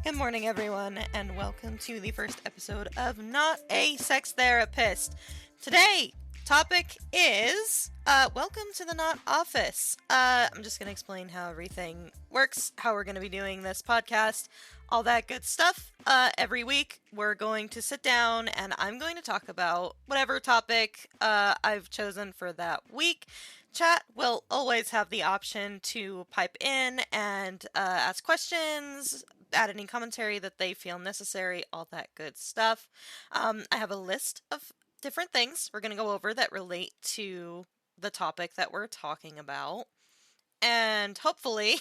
Good morning, everyone, and welcome to the first episode of Not a Sex Therapist. Today, topic is welcome to the Not Office. I'm just going to explain how everything works, how we're going to be doing this podcast, all that good stuff. Every week, we're going to sit down and I'm going to talk about whatever topic I've chosen for that week. Chat will always have the option to pipe in and ask questions, add any commentary that they feel necessary, all that good stuff. I have a list of different things we're going to go over that relate to the topic that we're talking about. And hopefully,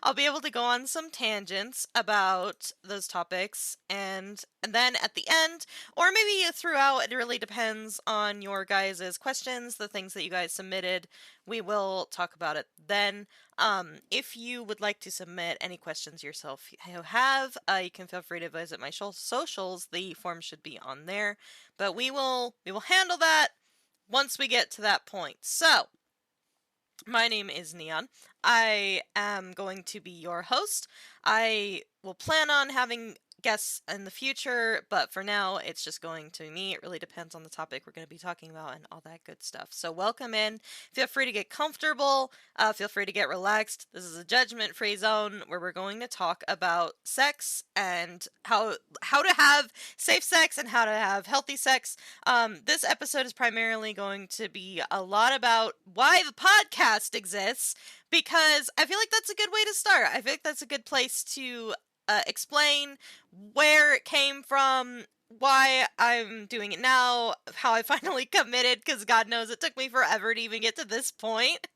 I'll be able to go on some tangents about those topics. And then at the end, or maybe throughout, it really depends on your guys' questions, the things that you guys submitted. We will talk about it then. If you would like to submit any questions yourself you have, you can feel free to visit my socials. The form should be on there. But we will handle that once we get to that point. So, my name is Neon. I am going to be your host. I will plan on having guests in the future, but for now, it's just going to be me. It really depends on the topic we're going to be talking about and all that good stuff. So welcome in. Feel free to get comfortable. Feel free to get relaxed. This is a judgment-free zone where we're going to talk about sex and how to have safe sex and how to have healthy sex. This episode is primarily going to be a lot about why the podcast exists, because I feel like that's a good way to start. I feel like that's a good place to explain where it came from, why I'm doing it now, how I finally committed, because God knows it took me forever to even get to this point.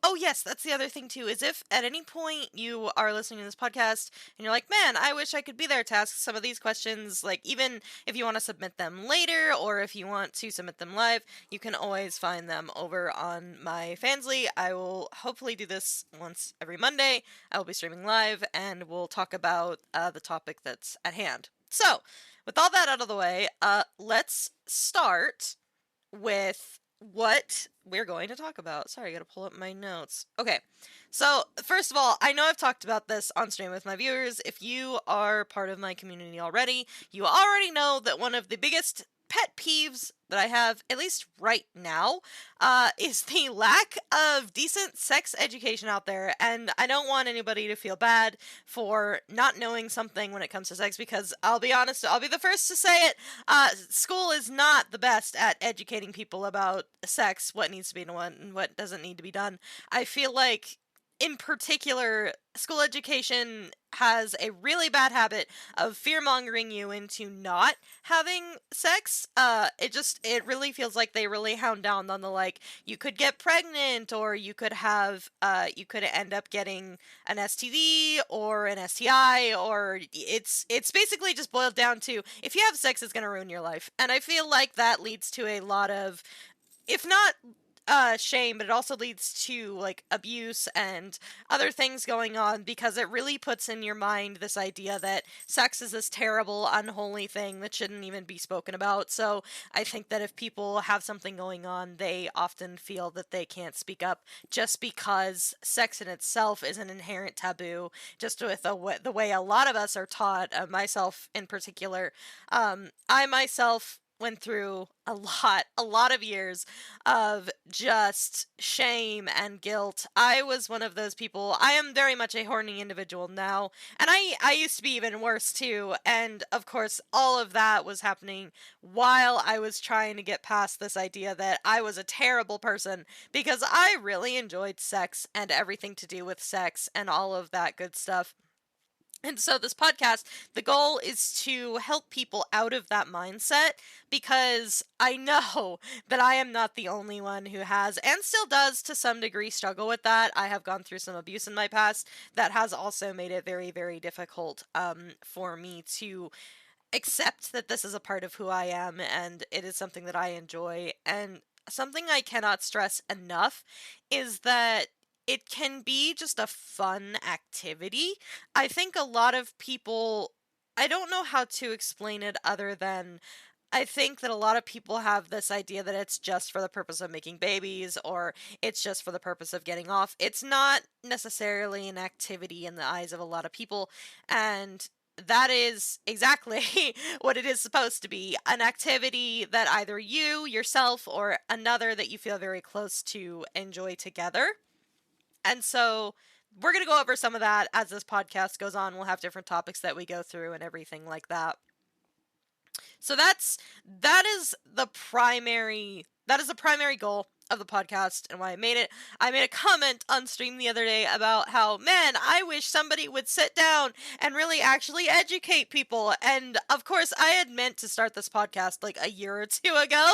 Oh yes, that's the other thing too, is if at any point you are listening to this podcast and you're like, man, I wish I could be there to ask some of these questions, like even if you want to submit them later or if you want to submit them live, you can always find them over on my Fansly. I will hopefully do this once every Monday. I will be streaming live and we'll talk about the topic that's at hand. So, with all that out of the way, let's start with what we're going to talk about. Sorry, I gotta pull up my notes. Okay, so first of all, I know I've talked about this on stream with my viewers. If you are part of my community already, you already know that one of the biggest pet peeves that I have, at least right now, is the lack of decent sex education out there. And I don't want anybody to feel bad for not knowing something when it comes to sex, because I'll be honest, I'll be the first to say it. School is not the best at educating people about sex, what needs to be done and what doesn't need to be done. I feel like, in particular, school education has a really bad habit of fear-mongering you into not having sex. It really feels like they really hound down on the, like, you could get pregnant, or you could end up getting an STD or an STI, or it's basically just boiled down to, if you have sex, it's gonna ruin your life. And I feel like that leads to a lot of, if not shame, but it also leads to like abuse and other things going on, because it really puts in your mind this idea that sex is this terrible, unholy thing that shouldn't even be spoken about. So I think that if people have something going on, they often feel that they can't speak up just because sex in itself is an inherent taboo, just with the way a lot of us are taught, myself in particular. I myself went through a lot of years of just shame and guilt. I was one of those people. I am very much a horny individual now, and I used to be even worse too. And of course, all of that was happening while I was trying to get past this idea that I was a terrible person, because I really enjoyed sex and everything to do with sex and all of that good stuff. And so this podcast, the goal is to help people out of that mindset, because I know that I am not the only one who has, and still does to some degree, struggle with that. I have gone through some abuse in my past that has also made it very, very difficult for me to accept that this is a part of who I am and it is something that I enjoy. And something I cannot stress enough is that it can be just a fun activity. I think a lot of people, I don't know how to explain it other than I think that a lot of people have this idea that it's just for the purpose of making babies or it's just for the purpose of getting off. It's not necessarily an activity in the eyes of a lot of people, and that is exactly what it is supposed to be, an activity that either you, yourself, or another that you feel very close to enjoy together. And so we're going to go over some of that as this podcast goes on. We'll have different topics that we go through and everything like that. So that is the primary goal of the podcast and why I made it. I made a comment on stream the other day about how, man, I wish somebody would sit down and really actually educate people. And of course, I had meant to start this podcast like a year or two ago.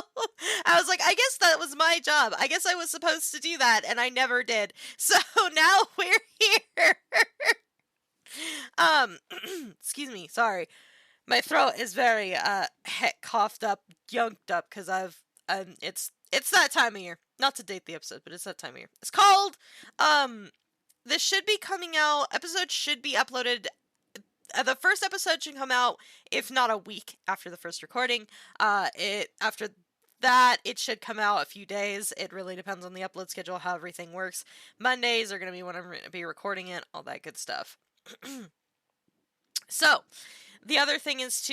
I was like, I guess that was my job. I guess I was supposed to do that, and I never did. So now we're here. Excuse me, sorry. My throat is very coughed up, yunked up because it's that time of year. Not to date the episode, but it's that time of year. It's called this should be coming out. Episode should be uploaded. The first episode should come out if not a week after the first recording. It after that it should come out a few days. It really depends on the upload schedule, how everything works. Mondays are going to be when I'm going to be recording it, all that good stuff. So, the other thing is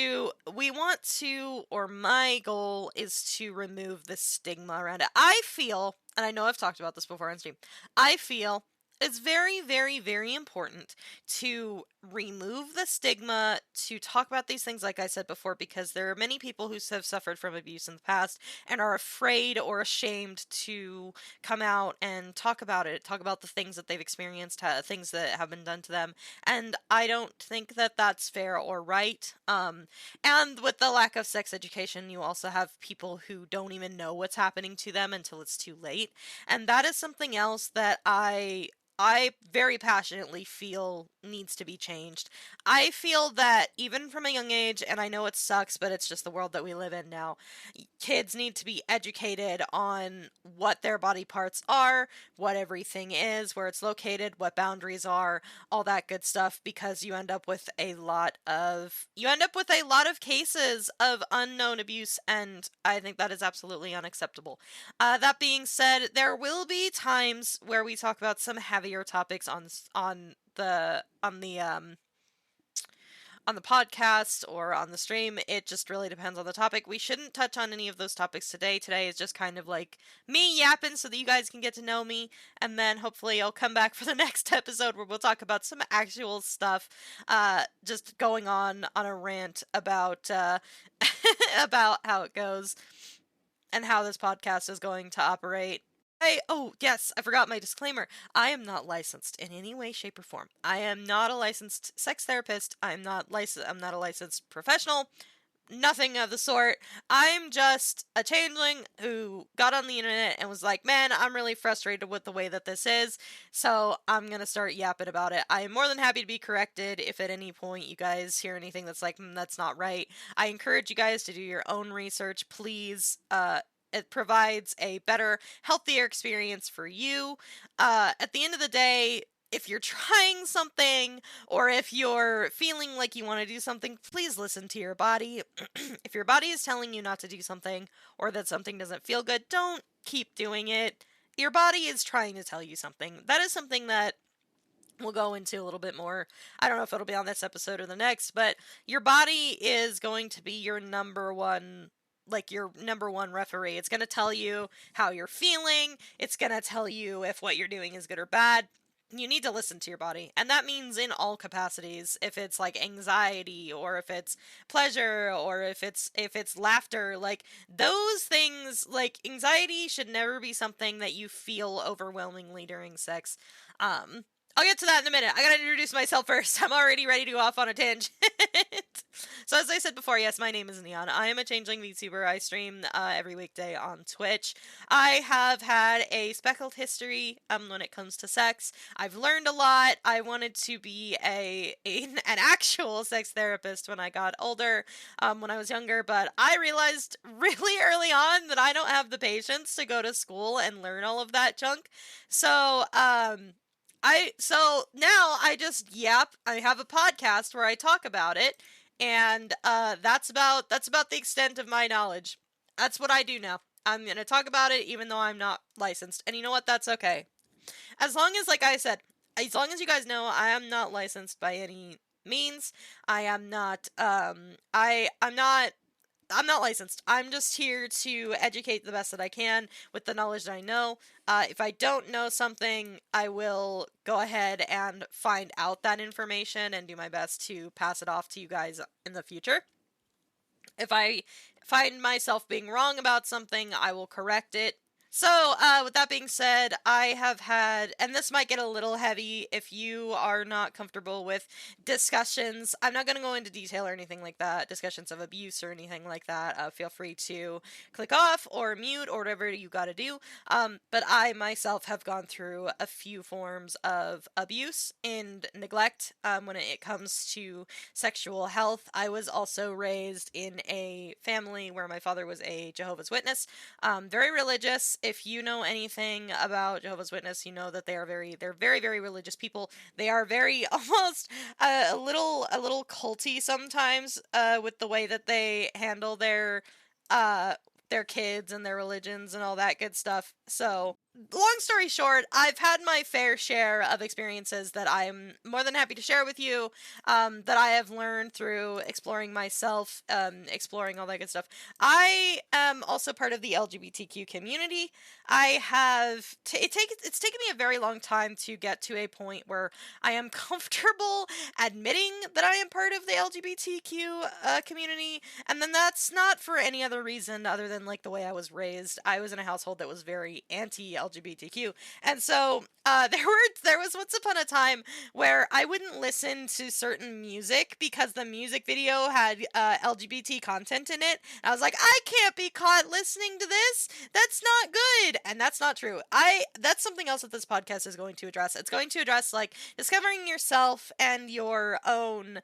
my goal is to remove the stigma around it. I feel, and I know I've talked about this before on stream, I feel it's very, very, very important to remove the stigma, to talk about these things, like I said before, because there are many people who have suffered from abuse in the past and are afraid or ashamed to come out and talk about it, talk about the things that they've experienced, things that have been done to them. And I don't think that that's fair or right. And with the lack of sex education, you also have people who don't even know what's happening to them until it's too late. And that is something else that I very passionately feel needs to be changed. I feel that even from a young age, and I know it sucks, but it's just the world that we live in now, kids need to be educated on what their body parts are, what everything is, where it's located, what boundaries are, all that good stuff, because you end up with a lot of cases of unknown abuse, and I think that is absolutely unacceptable. That being said, there will be times where we talk about some heavier topics on the podcast or on the stream. It just really depends on the topic. We shouldn't touch on any of those topics today. Today is just kind of like me yapping so that you guys can get to know me, and then hopefully I'll come back for the next episode where we'll talk about some actual stuff, just going on a rant about about how it goes and how this podcast is going to operate. Oh, yes, I forgot my disclaimer. I am not licensed in any way, shape, or form. I am not a licensed sex therapist. I'm not a licensed professional. Nothing of the sort. I'm just a changeling who got on the internet and was like, man, I'm really frustrated with the way that this is, so I'm gonna start yapping about it. I am more than happy to be corrected if at any point you guys hear anything that's like, that's not right. I encourage you guys to do your own research, please. It provides a better, healthier experience for you. At the end of the day, if you're trying something or if you're feeling like you want to do something, please listen to your body. If your body is telling you not to do something or that something doesn't feel good, don't keep doing it. Your body is trying to tell you something. That is something that we'll go into a little bit more. I don't know if it'll be on this episode or the next, but your body is going to be your number one referee. It's going to tell you how you're feeling. It's going to tell you if what you're doing is good or bad. You need to listen to your body. And that means in all capacities. If it's like anxiety or if it's pleasure or if it's laughter, like those things, like anxiety should never be something that you feel overwhelmingly during sex. I'll get to that in a minute. I gotta introduce myself first. I'm already ready to go off on a tangent. So as I said before, yes, my name is Neon. I am a changeling VTuber. I stream every weekday on Twitch. I have had a speckled history when it comes to sex. I've learned a lot. I wanted to be an actual sex therapist when I got older, when I was younger, but I realized really early on that I don't have the patience to go to school and learn all of that junk. So now I just yap. I have a podcast where I talk about it, and that's about the extent of my knowledge. That's what I do now. I'm gonna talk about it even though I'm not licensed, and you know what? That's okay. As long as, like I said, as long as you guys know, I am not licensed by any means. I am not. I'm not licensed. I'm just here to educate the best that I can with the knowledge that I know. If I don't know something, I will go ahead and find out that information and do my best to pass it off to you guys in the future. If I find myself being wrong about something, I will correct it. So, with that being said, I have had, and this might get a little heavy if you are not comfortable with discussions. I'm not going to go into detail or anything like that, discussions of abuse or anything like that. Feel free to click off or mute or whatever you got to do. But I myself have gone through a few forms of abuse and neglect when it comes to sexual health. I was also raised in a family where my father was a Jehovah's Witness, very religious. If you know anything about Jehovah's Witness, you know that they're very, very religious people. They are very almost a little culty sometimes with the way that they handle uh their kids and their religions and all that good stuff. So, long story short, I've had my fair share of experiences that I'm more than happy to share with you, that I have learned through exploring myself, exploring all that good stuff. I am also part of the LGBTQ community. I have it's taken me a very long time to get to a point where I am comfortable admitting that I am part of the LGBTQ community, and then that's not for any other reason other than like the way I was raised. I was in a household that was very anti-LGBTQ, and so there was once upon a time where I wouldn't listen to certain music because the music video had LGBT content in it. I was like, I can't be caught listening to this. That's not good, and that's not true. That's something else that this podcast is going to address. It's going to address like discovering yourself and your own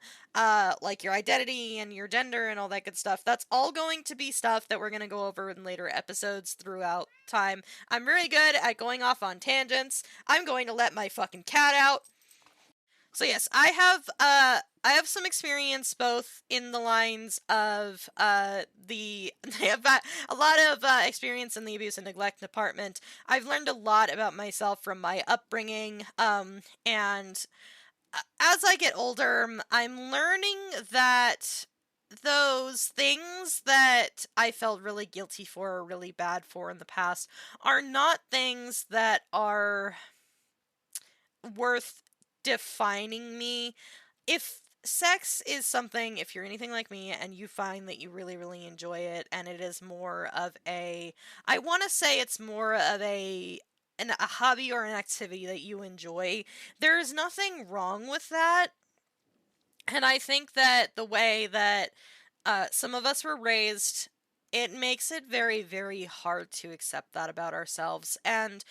like your identity and your gender and all that good stuff. That's all going to be stuff that we're going to go over in later episodes throughout time. I'm really good at going off on tangents. I'm going to let my fucking cat out. So yes, I have some experience both in the lines of the I have a lot of experience in the abuse and neglect department. I've learned a lot about myself from my upbringing, and as I get older, I'm learning that those things that I felt really guilty for or really bad for in the past are not things that are worth defining me. If sex is something, if you're anything like me and you find that you really, really enjoy it, and it is more of I want to say it's more of a hobby or an activity that you enjoy, there is nothing wrong with that. And I think that the way that some of us were raised, it makes it very, very hard to accept that about ourselves. And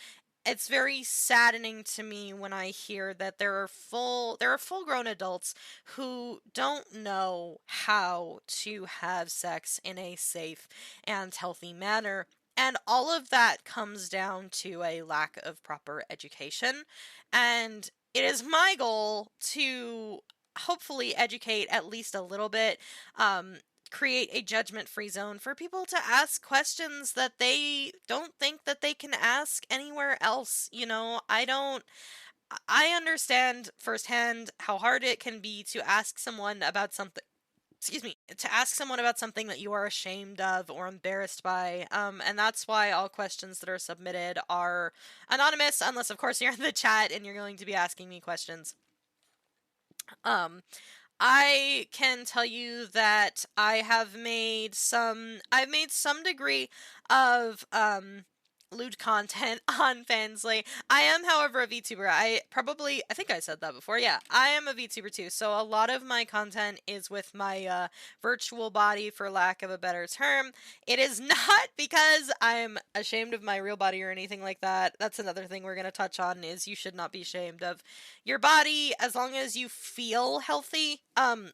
it's very saddening to me when I hear that there are full grown adults who don't know how to have sex in a safe and healthy manner. And all of that comes down to a lack of proper education. And it is my goal to hopefully educate at least a little bit, create a judgment free zone for people to ask questions that they don't think that they can ask anywhere else. You know, I understand firsthand how hard it can be to ask someone about something. Excuse me, to ask someone about something that you are ashamed of or embarrassed by. And that's why all questions that are submitted are anonymous, unless, of course, you're in the chat and you're going to be asking me questions. I can tell you that I've made some degree of lewd content on Fansly. I am, however, a VTuber. I think I said that before. Yeah, I am a VTuber too. So a lot of my content is with my virtual body, for lack of a better term. It is not because I'm ashamed of my real body or anything like that. That's another thing we're going to touch on, is you should not be ashamed of your body as long as you feel healthy,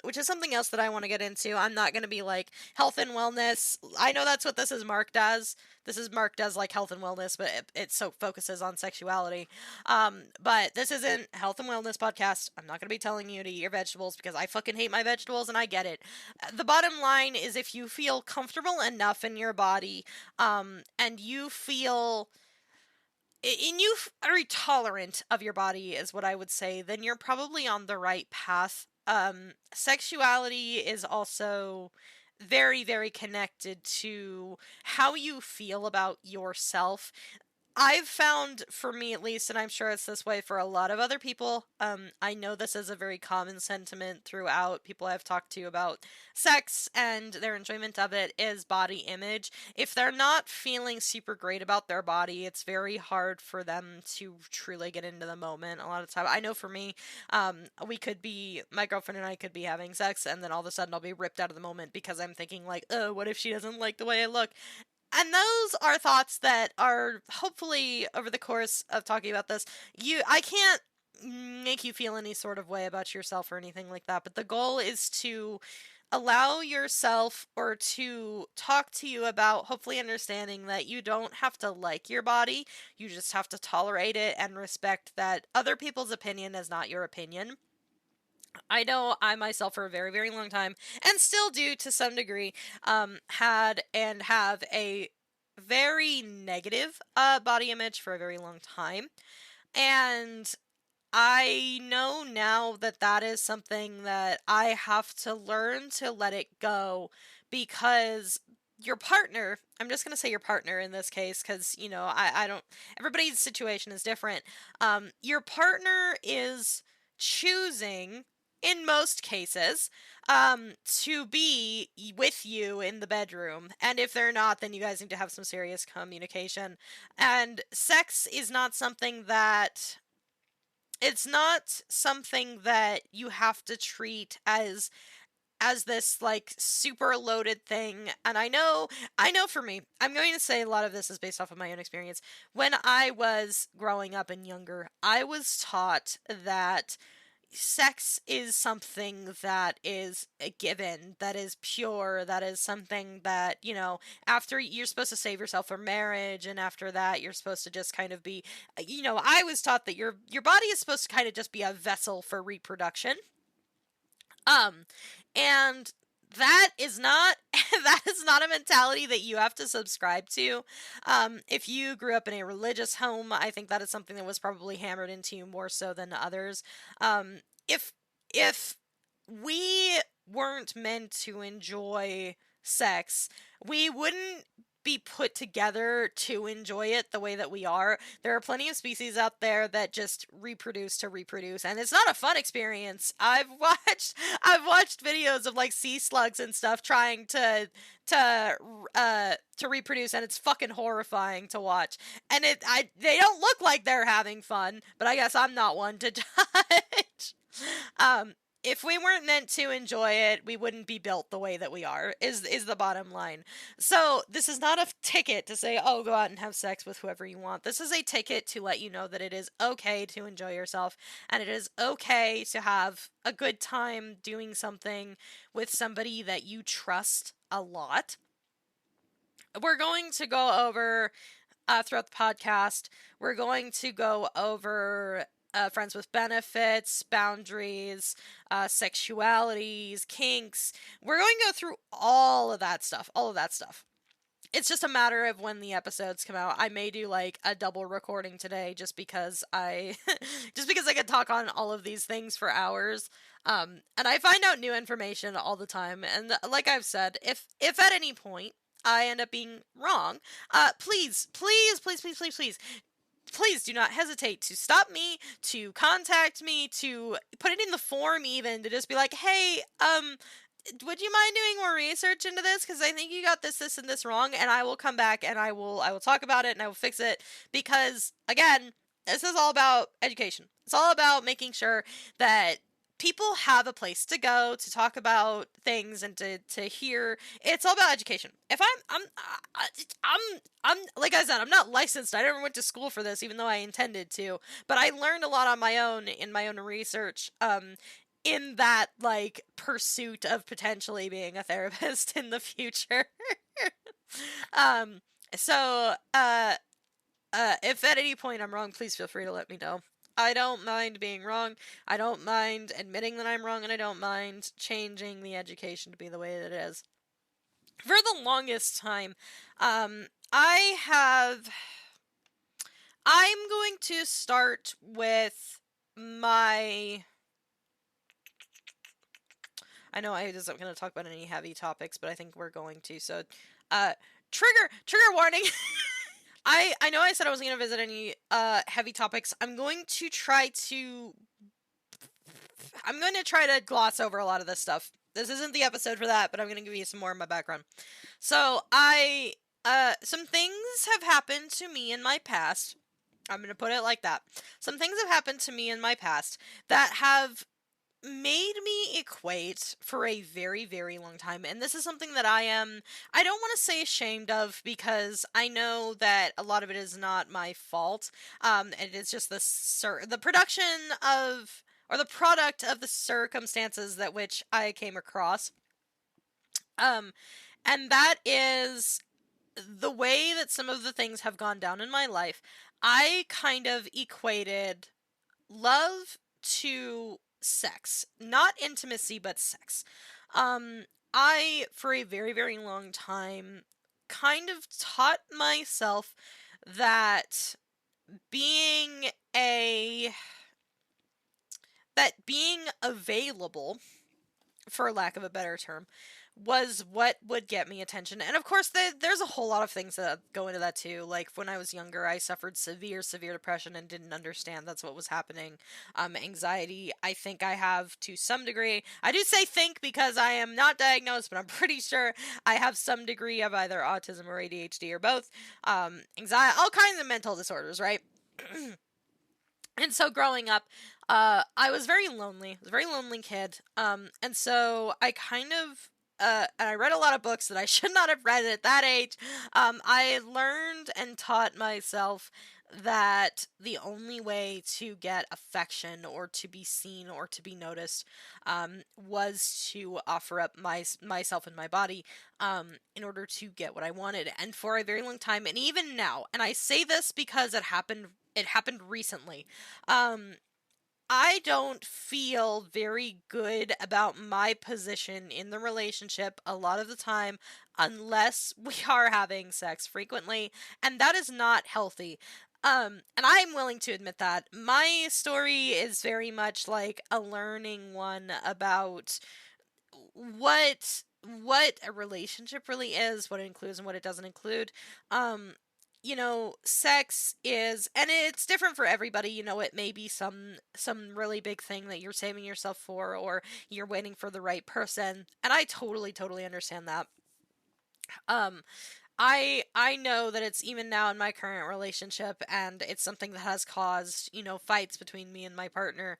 which is something else that I want to get into. I'm not going to be like health and wellness. I know that's what this is marked as. This is marked as like health and wellness, but it so focuses on sexuality. But this isn't health and wellness podcast. I'm not going to be telling you to eat your vegetables because I fucking hate my vegetables and I get it. The bottom line is if you feel comfortable enough in your body, and you feel and you are tolerant of your body is what I would say, then you're probably on the right path. Sexuality is also very, very connected to how you feel about yourself. I've found, for me at least, and I'm sure it's this way for a lot of other people, I know this is a very common sentiment throughout people I've talked to about sex and their enjoyment of it, is body image. If they're not feeling super great about their body, it's very hard for them to truly get into the moment a lot of the time. I know for me, my girlfriend and I could be having sex, and then all of a sudden I'll be ripped out of the moment because I'm thinking like, oh, what if she doesn't like the way I look? And those are thoughts that are hopefully over the course of talking about this, I can't make you feel any sort of way about yourself or anything like that, but the goal is to allow yourself or to talk to you about hopefully understanding that you don't have to like your body, you just have to tolerate it and respect that other people's opinion is not your opinion. I know I myself for a very, very long time, and still do to some degree, had and have a very negative body image for a very long time. And I know now that that is something that I have to learn to let it go because your partner, I'm just going to say your partner in this case because, I don't, everybody's situation is different. Your partner is choosing, in most cases, to be with you in the bedroom. And if they're not, then you guys need to have some serious communication. And sex is not something that it's not something that you have to treat as this like super loaded thing. And I know for me, I'm going to say a lot of this is based off of my own experience. When I was growing up and younger, I was taught that sex is something that is a given, that is pure, that is something that, after you're supposed to save yourself for marriage, and after that you're supposed to just kind of be, I was taught that your body is supposed to kind of just be a vessel for reproduction. And that is not that is not a mentality that you have to subscribe to. If you grew up in a religious home, I think that is something that was probably hammered into you more so than others. If if we weren't meant to enjoy sex, we wouldn't be put together to enjoy it the way that we are. There are plenty of species out there that just reproduce to reproduce, and it's not a fun experience. I've watched videos of like sea slugs and stuff trying to reproduce, and it's fucking horrifying to watch. And they don't look like they're having fun, but I guess I'm not one to judge. If we weren't meant to enjoy it, we wouldn't be built the way that we are, is the bottom line. So this is not a ticket to say, oh, go out and have sex with whoever you want. This is a ticket to let you know that it is okay to enjoy yourself, and it is okay to have a good time doing something with somebody that you trust a lot. We're going to go over, throughout the podcast, we're going to go over friends with benefits, boundaries, sexualities, kinks. We're going to go through all of that stuff. It's just a matter of when the episodes come out. I may do like a double recording today just because I could talk on all of these things for hours. And I find out new information all the time. And like I've said, if at any point I end up being wrong, please do not hesitate to stop me, to contact me, to put it in the form even, to just be like, hey, would you mind doing more research into this? Because I think you got this, and this wrong, and I will come back and I will talk about it and I will fix it. Because, again, this is all about education. It's all about making sure that people have a place to go to talk about things and to hear. It's all about education. If I'm like I said, I'm not licensed. I never went to school for this, even though I intended to. But I learned a lot on my own in my own research. In that like pursuit of potentially being a therapist in the future. um. So if at any point I'm wrong, please feel free to let me know. I don't mind being wrong. I don't mind admitting that I'm wrong, and I don't mind changing the education to be the way that it is. For the longest time, um, I have. I'm going to start with my. I know I wasn't going to talk about any heavy topics, but I think we're going to. So, uh, trigger warning. I know I said I wasn't going to visit any heavy topics. I'm going to try to gloss over a lot of this stuff. This isn't the episode for that, but I'm going to give you some more of my background. So, some things have happened to me in my past. I'm going to put it like that. Some things have happened to me in my past that have made me equate for a very, very long time. And this is something that I don't want to say ashamed of, because I know that a lot of it is not my fault. It is just the production of, or the product of the circumstances that which I came across. Um, and that is the way that some of the things have gone down in my life. I kind of equated love to sex. Not intimacy, but sex. I, for a very, very long time, kind of taught myself that being a being available, for lack of a better term, was what would get me attention. And of course, there's a whole lot of things that go into that too. Like, when I was younger, I suffered severe, severe depression and didn't understand that's what was happening. Anxiety, I think I have to some degree. I do say think because I am not diagnosed, but I'm pretty sure I have some degree of either autism or ADHD or both. Anxiety, all kinds of mental disorders, right? And so growing up, I was very lonely. I was a very lonely kid. And so I kind of, and I read a lot of books that I should not have read at that age. I learned and taught myself that the only way to get affection or to be seen or to be noticed, was to offer up myself and my body, in order to get what I wanted. And for a very long time, and even now, and I say this because it happened recently. I don't feel very good about my position in the relationship a lot of the time unless we are having sex frequently, and that is not healthy. And I'm willing to admit that. My story is very much like a learning one about what a relationship really is, what it includes and what it doesn't include. Um, sex is, and it's different for everybody. It may be some really big thing that you're saving yourself for, or you're waiting for the right person, and I totally, totally understand that. Um, I know that it's even now in my current relationship, and it's something that has caused, fights between me and my partner.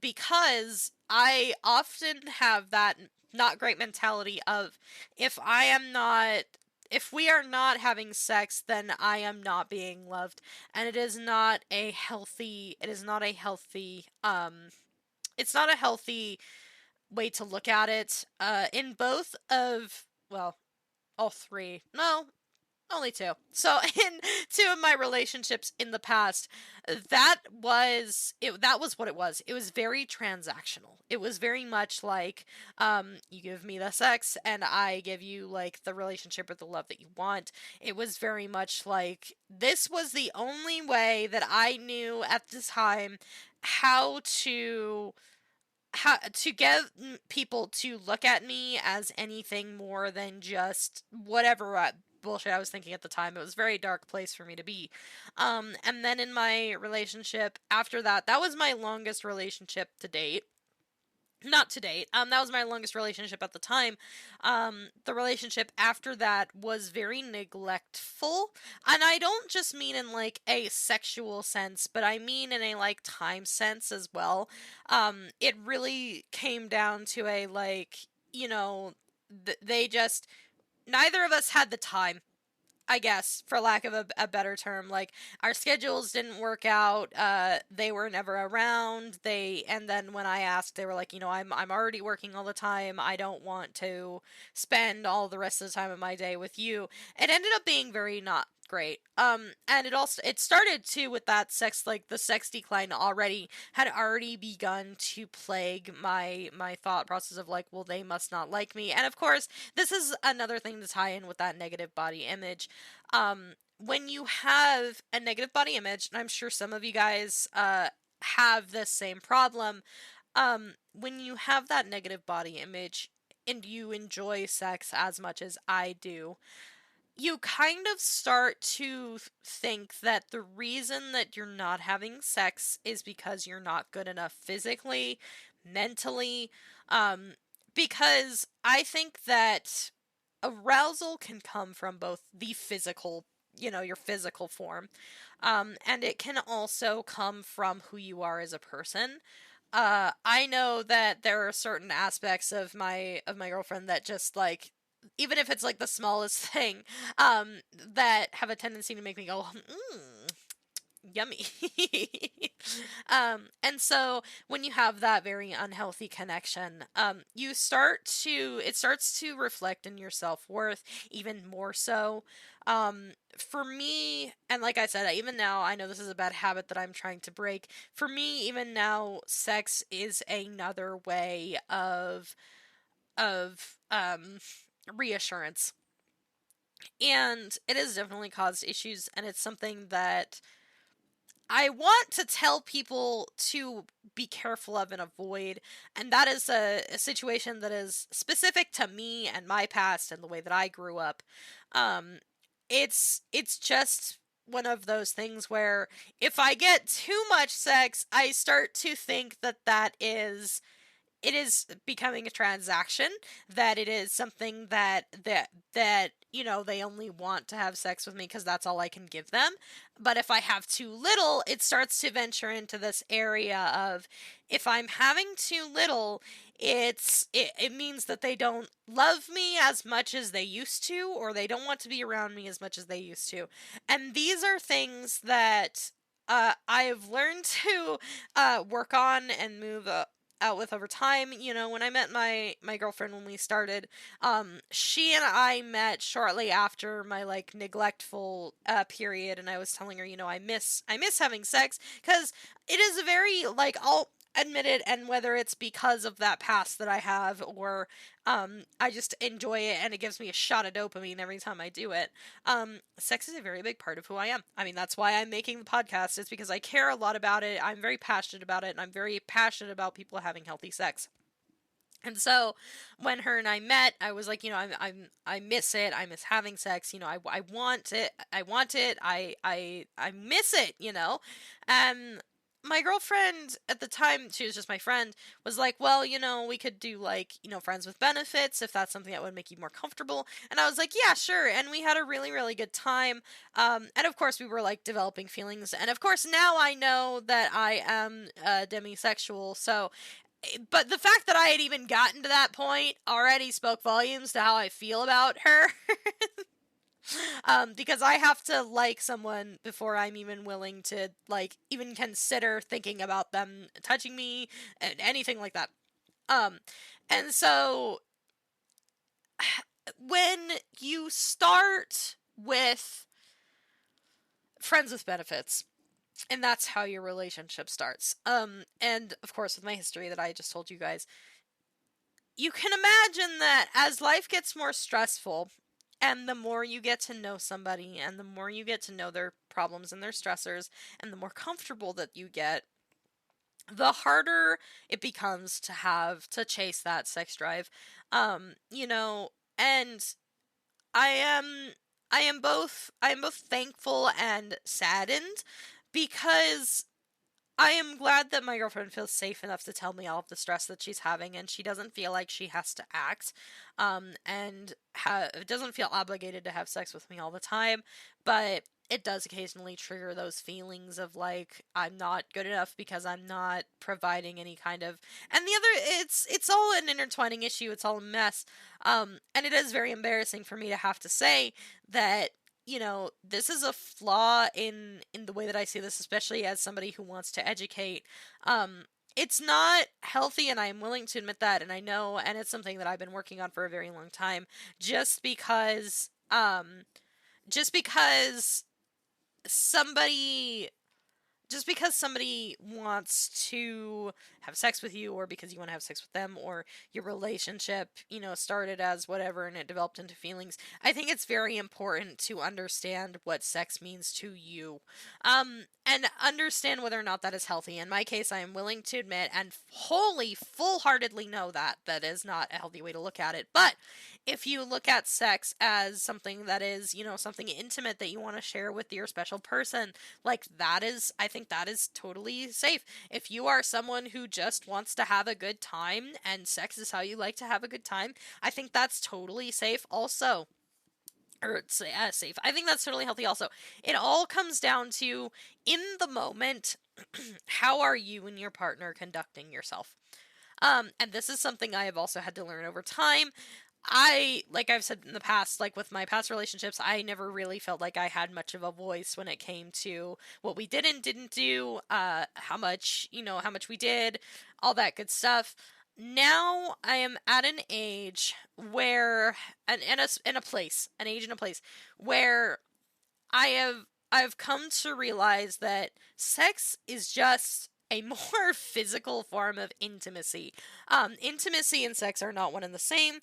Because I often have that not great mentality of, if I am not if we are not having sex, then I am not being loved. And it's not a healthy way to look at it. In both of, well, all three. No, only two. So in two of my relationships in the past, that was what it was. It was very transactional. It was very much like, you give me the sex and I give you like the relationship or the love that you want. It was very much like, this was the only way that I knew at the time how to get people to look at me as anything more than just whatever bullshit I was thinking at the time. It was a very dark place for me to be. And then in my relationship after that, that was my longest relationship to date. Not to date. That was my longest relationship at the time. The relationship after that was very neglectful. And I don't just mean in like a sexual sense, but I mean in a like time sense as well. It really came down to a like, they just, neither of us had the time, I guess, for lack of a better term. Like, our schedules didn't work out. They were never around. And then when I asked, they were like, I'm already working all the time. I don't want to spend all the rest of the time of my day with you. It ended up being very not Great. And it started too with that sex, like the sex decline had already begun to plague my thought process of like, well, they must not like me. And of course, this is another thing to tie in with that negative body image. When you have a negative body image, and I'm sure some of you guys have this same problem, when you have that negative body image and you enjoy sex as much as I do, you kind of start to think that the reason that you're not having sex is because you're not good enough physically, mentally, um, because I think that arousal can come from both the physical, your physical form, and it can also come from who you are as a person. I know that there are certain aspects of my girlfriend that just like, even if it's like the smallest thing, that have a tendency to make me go, yummy. And so when you have that very unhealthy connection, it starts to reflect in your self-worth even more so. For me, and like I said, even now, I know this is a bad habit that I'm trying to break. For me, even now, sex is another way of reassurance. And it has definitely caused issues, and it's something that I want to tell people to be careful of and avoid. And that is a situation that is specific to me and my past and the way that I grew up. Um, it's just one of those things where if I get too much sex, I start to think that it is becoming a transaction, that it is something that they only want to have sex with me because that's all I can give them. But if I have too little, it starts to venture into this area of, if I'm having too little, it means that they don't love me as much as they used to, or they don't want to be around me as much as they used to. And these are things that I have learned to work on and move out with over time. When I met my girlfriend, when we started, she and I met shortly after my like neglectful period, and I was telling her, I miss having sex, because it is a very, like, I'll admit it, and whether it's because of that past that I have, or I just enjoy it and it gives me a shot of dopamine every time I do it. Sex is a very big part of who I am. I mean, that's why I'm making the podcast, is because I care a lot about it. I'm very passionate about it, and I'm very passionate about people having healthy sex. And so when her and I met, I was like, I miss it. I miss having sex. I want it. I want it. I miss it. And my girlfriend at the time, she was just my friend, was like, well, we could do like, friends with benefits, if that's something that would make you more comfortable. And I was like, yeah, sure. And we had a really, really good time. And of course, we were like developing feelings. And of course, now I know that I am demisexual. So, but the fact that I had even gotten to that point already spoke volumes to how I feel about her. Because I have to like someone before I'm even willing to like even consider thinking about them touching me and anything like that. Um, and so when you start with friends with benefits, and that's how your relationship starts. And of course, with my history that I just told you guys, you can imagine that as life gets more stressful, and the more you get to know somebody, and the more you get to know their problems and their stressors, and the more comfortable that you get, the harder it becomes to chase that sex drive. And I am I am both thankful and saddened, because I am glad that my girlfriend feels safe enough to tell me all of the stress that she's having, and she doesn't feel like she has to act, and doesn't feel obligated to have sex with me all the time. But it does occasionally trigger those feelings of like, I'm not good enough because I'm not providing any kind of. And the other, it's all an intertwining issue. It's all a mess, and it is very embarrassing for me to have to say that, this is a flaw in the way that I see this, especially as somebody who wants to educate. It's not healthy, and I am willing to admit that, and I know, and it's something that I've been working on for a very long time. Just because just because somebody just because somebody wants to have sex with you, or because you want to have sex with them, or your relationship, started as whatever and it developed into feelings, I think it's very important to understand what sex means to you. And understand whether or not that is healthy. In my case, I am willing to admit and wholly, full heartedly know that that is not a healthy way to look at it. But if you look at sex as something that is, something intimate that you want to share with your special person, like, that is, I think that is totally safe. If you are someone who just wants to have a good time and sex is how you like to have a good time, I think that's totally safe also. Or safe. I think that's totally healthy also. It all comes down to, in the moment, how are you and your partner conducting yourself? And this is something I have also had to learn over time. Like I've said in the past, like with my past relationships, I never really felt like I had much of a voice when it came to what we did and didn't do, how much we did, all that good stuff. Now I am at an age where, in a place, an age and a place where I have I've come to realize that sex is just a more physical form of intimacy. Intimacy and sex are not one and the same.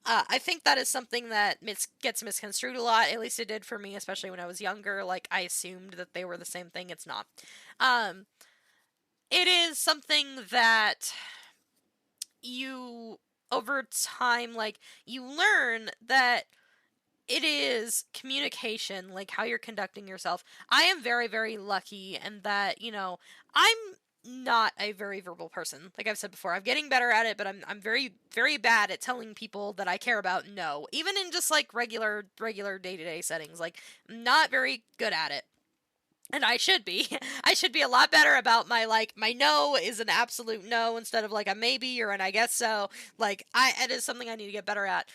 I think that is something that gets misconstrued a lot. At least it did for me, especially when I was younger. Like, I assumed that they were the same thing. It's not. Um, it is something that you, over time, like, you learn that it is communication, like how you're conducting yourself. I am very, very lucky in that, I'm not a very verbal person. Like I've said before, I'm getting better at it, but I'm very, very bad at telling people that I care about no. Even in just like regular day-to-day settings. Like, I'm not very good at it. And I should be. I should be a lot better about my no is an absolute no instead of like a maybe or an I guess so. Like, it is something I need to get better at.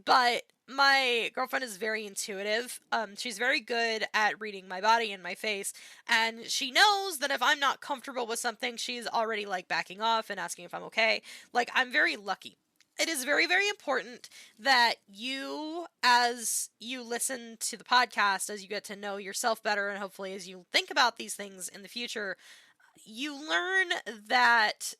But my girlfriend is very intuitive. She's very good at reading my body and my face, and she knows that if I'm not comfortable with something, she's already like backing off and asking if I'm okay. Like, I'm very lucky. It is very, very important that you, as you listen to the podcast, as you get to know yourself better, and hopefully as you think about these things in the future, you learn that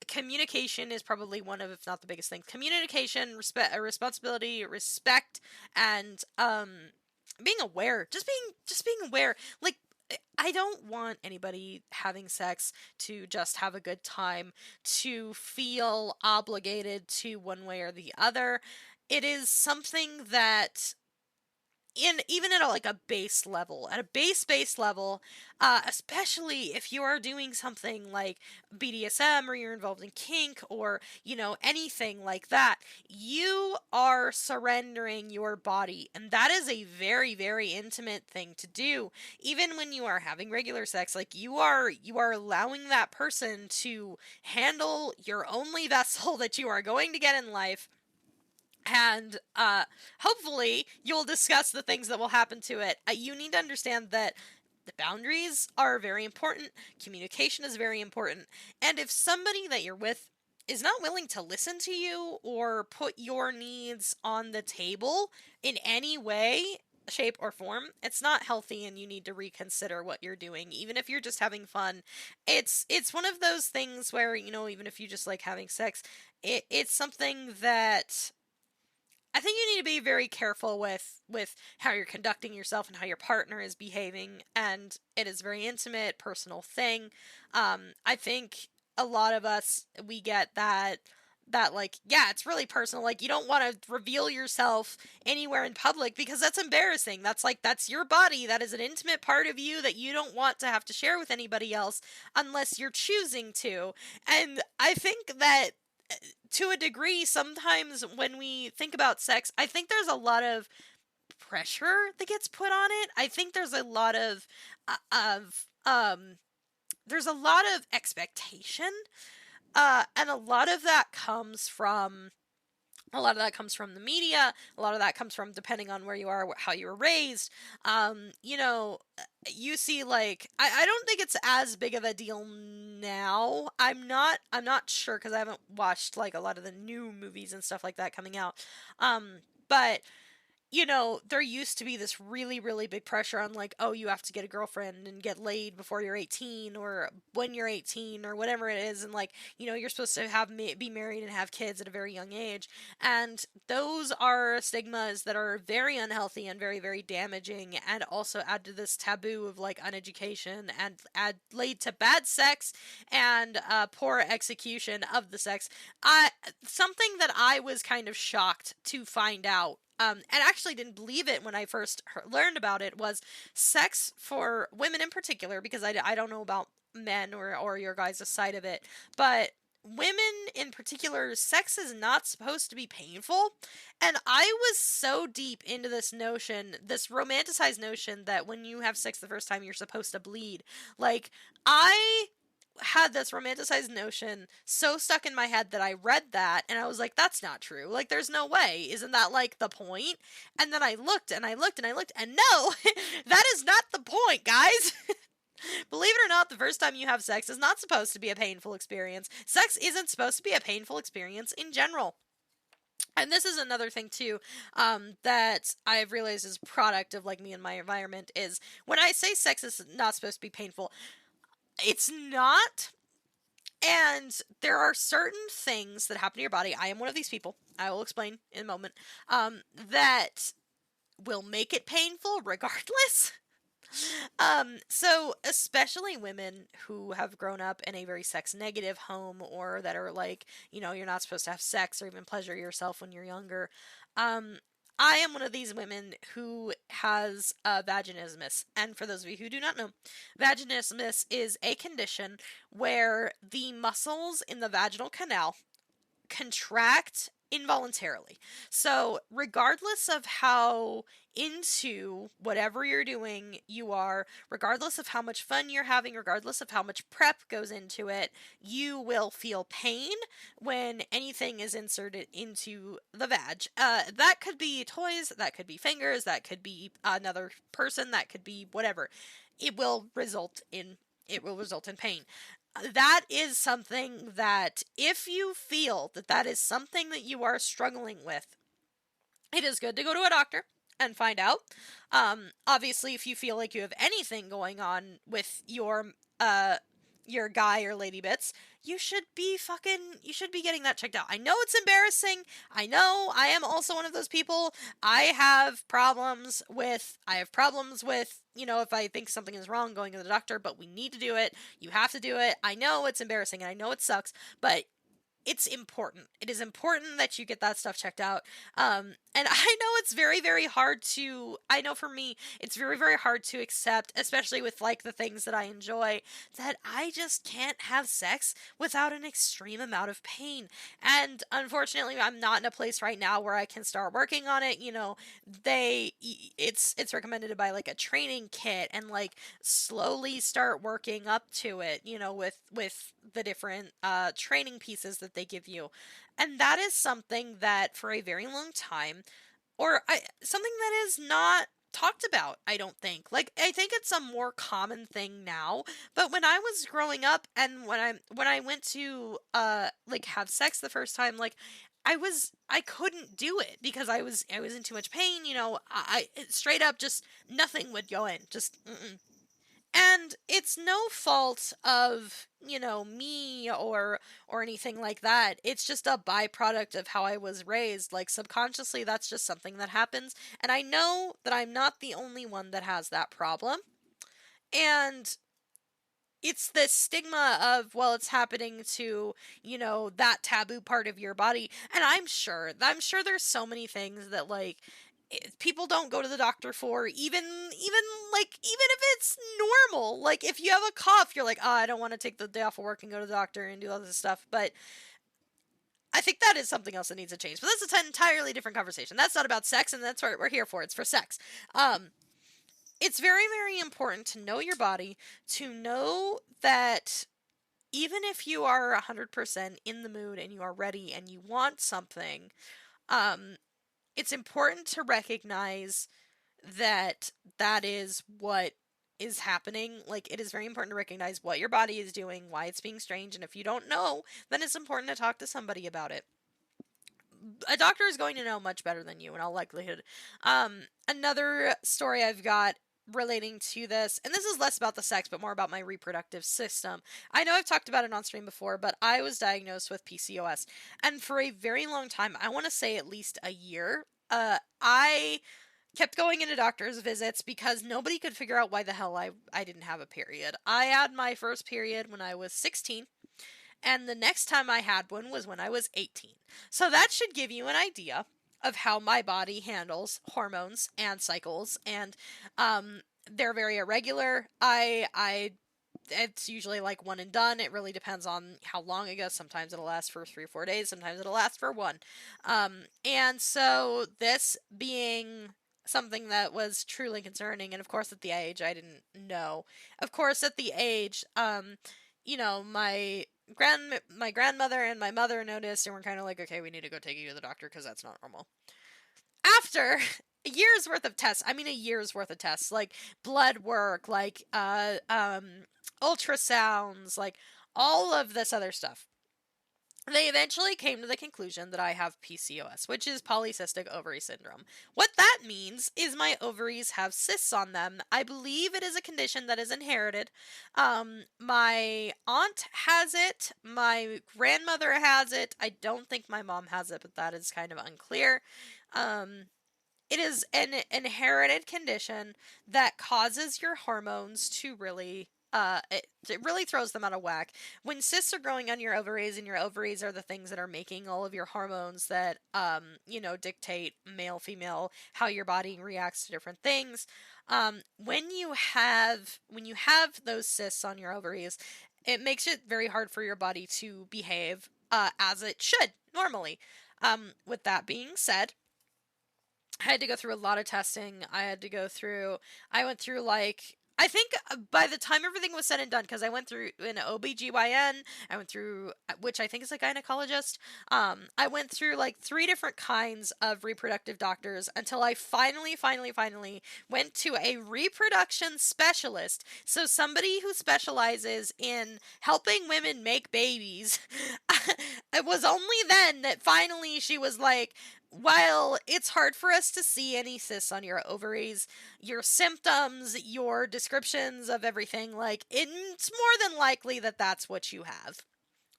communication is probably one of, if not the biggest things. Communication, responsibility, respect, and being aware. Just being aware. Like, I don't want anybody having sex to just have a good time, to feel obligated to one way or the other. It is something that, in even at like a base level, at a base level, especially if you are doing something like BDSM, or you're involved in kink, or anything like that, you are surrendering your body, and that is a very, very intimate thing to do. Even when you are having regular sex, like, you are allowing that person to handle your only vessel that you are going to get in life, and hopefully you'll discuss the things that will happen to it. You need to understand that the boundaries are very important, communication is very important, and if somebody that you're with is not willing to listen to you or put your needs on the table in any way, shape, or form, it's not healthy, and you need to reconsider what you're doing. Even if you're just having fun, it's one of those things where, even if you just like having sex, it's something that I think you need to be very careful with how you're conducting yourself and how your partner is behaving, and it is a very intimate, personal thing. I think a lot of us, we get that like, yeah, it's really personal. Like, you don't want to reveal yourself anywhere in public because that's embarrassing. That's your body. That is an intimate part of you that you don't want to have to share with anybody else unless you're choosing to. And I think that, to a degree, sometimes when we think about sex, I think there's a lot of pressure that gets put on it. I think there's a lot of there's a lot of expectation, and a lot of that comes from the media. A lot of that comes from, depending on where you are, how you were raised. You see, like, I don't think it's as big of a deal now. I'm not sure, because I haven't watched like a lot of the new movies and stuff like that coming out. But there used to be this really, really big pressure on, like, oh, you have to get a girlfriend and get laid before you're 18 or when you're 18 or whatever it is. And, like, you're supposed to be married and have kids at a very young age. And those are stigmas that are very unhealthy and very, very damaging, and also add to this taboo of, like, uneducation, and lead to bad sex and poor execution of the sex. Something that I was kind of shocked to find out, and actually didn't believe it when I first learned about it, was sex for women in particular, because I don't know about men or your guys' side of it, but women in particular, sex is not supposed to be painful. And I was so deep into this notion, this romanticized notion, that when you have sex the first time, you're supposed to bleed. Like, I had this romanticized notion so stuck in my head that I read that and I was like, that's not true. Like, there's no way. Isn't that, like, the point? And then I looked and I looked and I looked, and no, that is not the point, guys. Believe it or not, the first time you have sex is not supposed to be a painful experience. Sex isn't supposed to be a painful experience in general. And this is another thing too, that I've realized is a product of, like, me and my environment, is when I say sex is not supposed to be painful, it's not. And there are certain things that happen to your body. I am one of these people. I will explain in a moment. That will make it painful regardless. So especially women who have grown up in a very sex negative home, or that are like, you're not supposed to have sex or even pleasure yourself when you're younger. Um, I am one of these women who has vaginismus. And for those of you who do not know, vaginismus is a condition where the muscles in the vaginal canal contract involuntarily. So, regardless of how into whatever you're doing you are, regardless of how much fun you're having, regardless of how much prep goes into it, you will feel pain when anything is inserted into the vag. That could be toys, that could be fingers, that could be another person, that could be whatever. It will result in pain. That is something that, if you feel that that is something that you are struggling with, it is good to go to a doctor and find out. Obviously, if you feel like you have anything going on with your guy or lady bits, you should be getting that checked out. I know it's embarrassing. I know I am also one of those people. I have problems with, if I think something is wrong, going to the doctor, but we need to do it. You have to do it. I know it's embarrassing and I know it sucks, but it's important. It is important that you get that stuff checked out. And I know it's very, very hard to, I know for me, it's very, very hard to accept, especially with, like, the things that I enjoy, that I just can't have sex without an extreme amount of pain. And unfortunately, I'm not in a place right now where I can start working on it. It's recommended to buy, like, a training kit and, like, slowly start working up to it, with the different training pieces that they give you. And that is something that for a very long time, something that is not talked about, I don't think. Like, I think it's a more common thing now, but when I was growing up, and when I went to like, have sex the first time, like, I couldn't do it because I was in too much pain, straight up, just nothing would go in. Just mm-mm. And it's no fault of, me or anything like that. It's just a byproduct of how I was raised. Like, subconsciously, that's just something that happens. And I know that I'm not the only one that has that problem. And it's this stigma of, well, it's happening to, that taboo part of your body. And I'm sure there's so many things that, like, people don't go to the doctor for, even if it's normal. Like, if you have a cough, you're like, oh, I don't want to take the day off of work and go to the doctor and do all this stuff. But I think that is something else that needs to change. But that's an entirely different conversation. That's not about sex, and that's what we're here for. It's for sex. It's very, very important to know your body, to know that even if you are 100% in the mood and you are ready and you want something, um, it's important to recognize that that is what is happening. Like, it is very important to recognize what your body is doing, why it's being strange, and if you don't know, then it's important to talk to somebody about it. a doctor is going to know much better than you in all likelihood. Another story I've got relating to this, and this is less about the sex, but more about my reproductive system. I know I've talked about it on stream before, but I was diagnosed with PCOS, and for a very long time, I want to say at least a year, I kept going into doctor's visits because nobody could figure out why the hell I didn't have a period. I had my first period when I was 16, and the next time I had one was when I was 18. So that should give you an idea of how my body handles hormones and cycles, and they're very irregular. I it's usually like one and done. It really depends on how long it goes. Sometimes it'll last for 3 or 4 days. Sometimes it'll last for one. And so this being something that was truly concerning, and of course at the age I didn't know. Of course at the age, my grandmother and my mother noticed and were kind of like, okay, we need to go take you to the doctor because that's not normal. After a year's worth of tests, like blood work, like ultrasounds, like all of this other stuff, they eventually came to the conclusion that I have PCOS, which is polycystic ovary syndrome. What that means is my ovaries have cysts on them. I believe it is a condition that is inherited. My aunt has it. My grandmother has it. I don't think my mom has it, but that is kind of unclear. It is an inherited condition that causes your hormones to really it really throws them out of whack. When cysts are growing on your ovaries, and your ovaries are the things that are making all of your hormones that dictate male, female, how your body reacts to different things. When you have those cysts on your ovaries, it makes it very hard for your body to behave as it should normally. With that being said, I had to go through a lot of testing. I went through like, I think by the time everything was said and done, because I went through an OBGYN, I went through, which I think is a gynecologist. I went through like 3 different kinds of reproductive doctors until I finally went to a reproduction specialist. So somebody who specializes in helping women make babies. It was only then that finally she was like, while it's hard for us to see any cysts on your ovaries, your symptoms, your descriptions of everything, like, it's more than likely that that's what you have.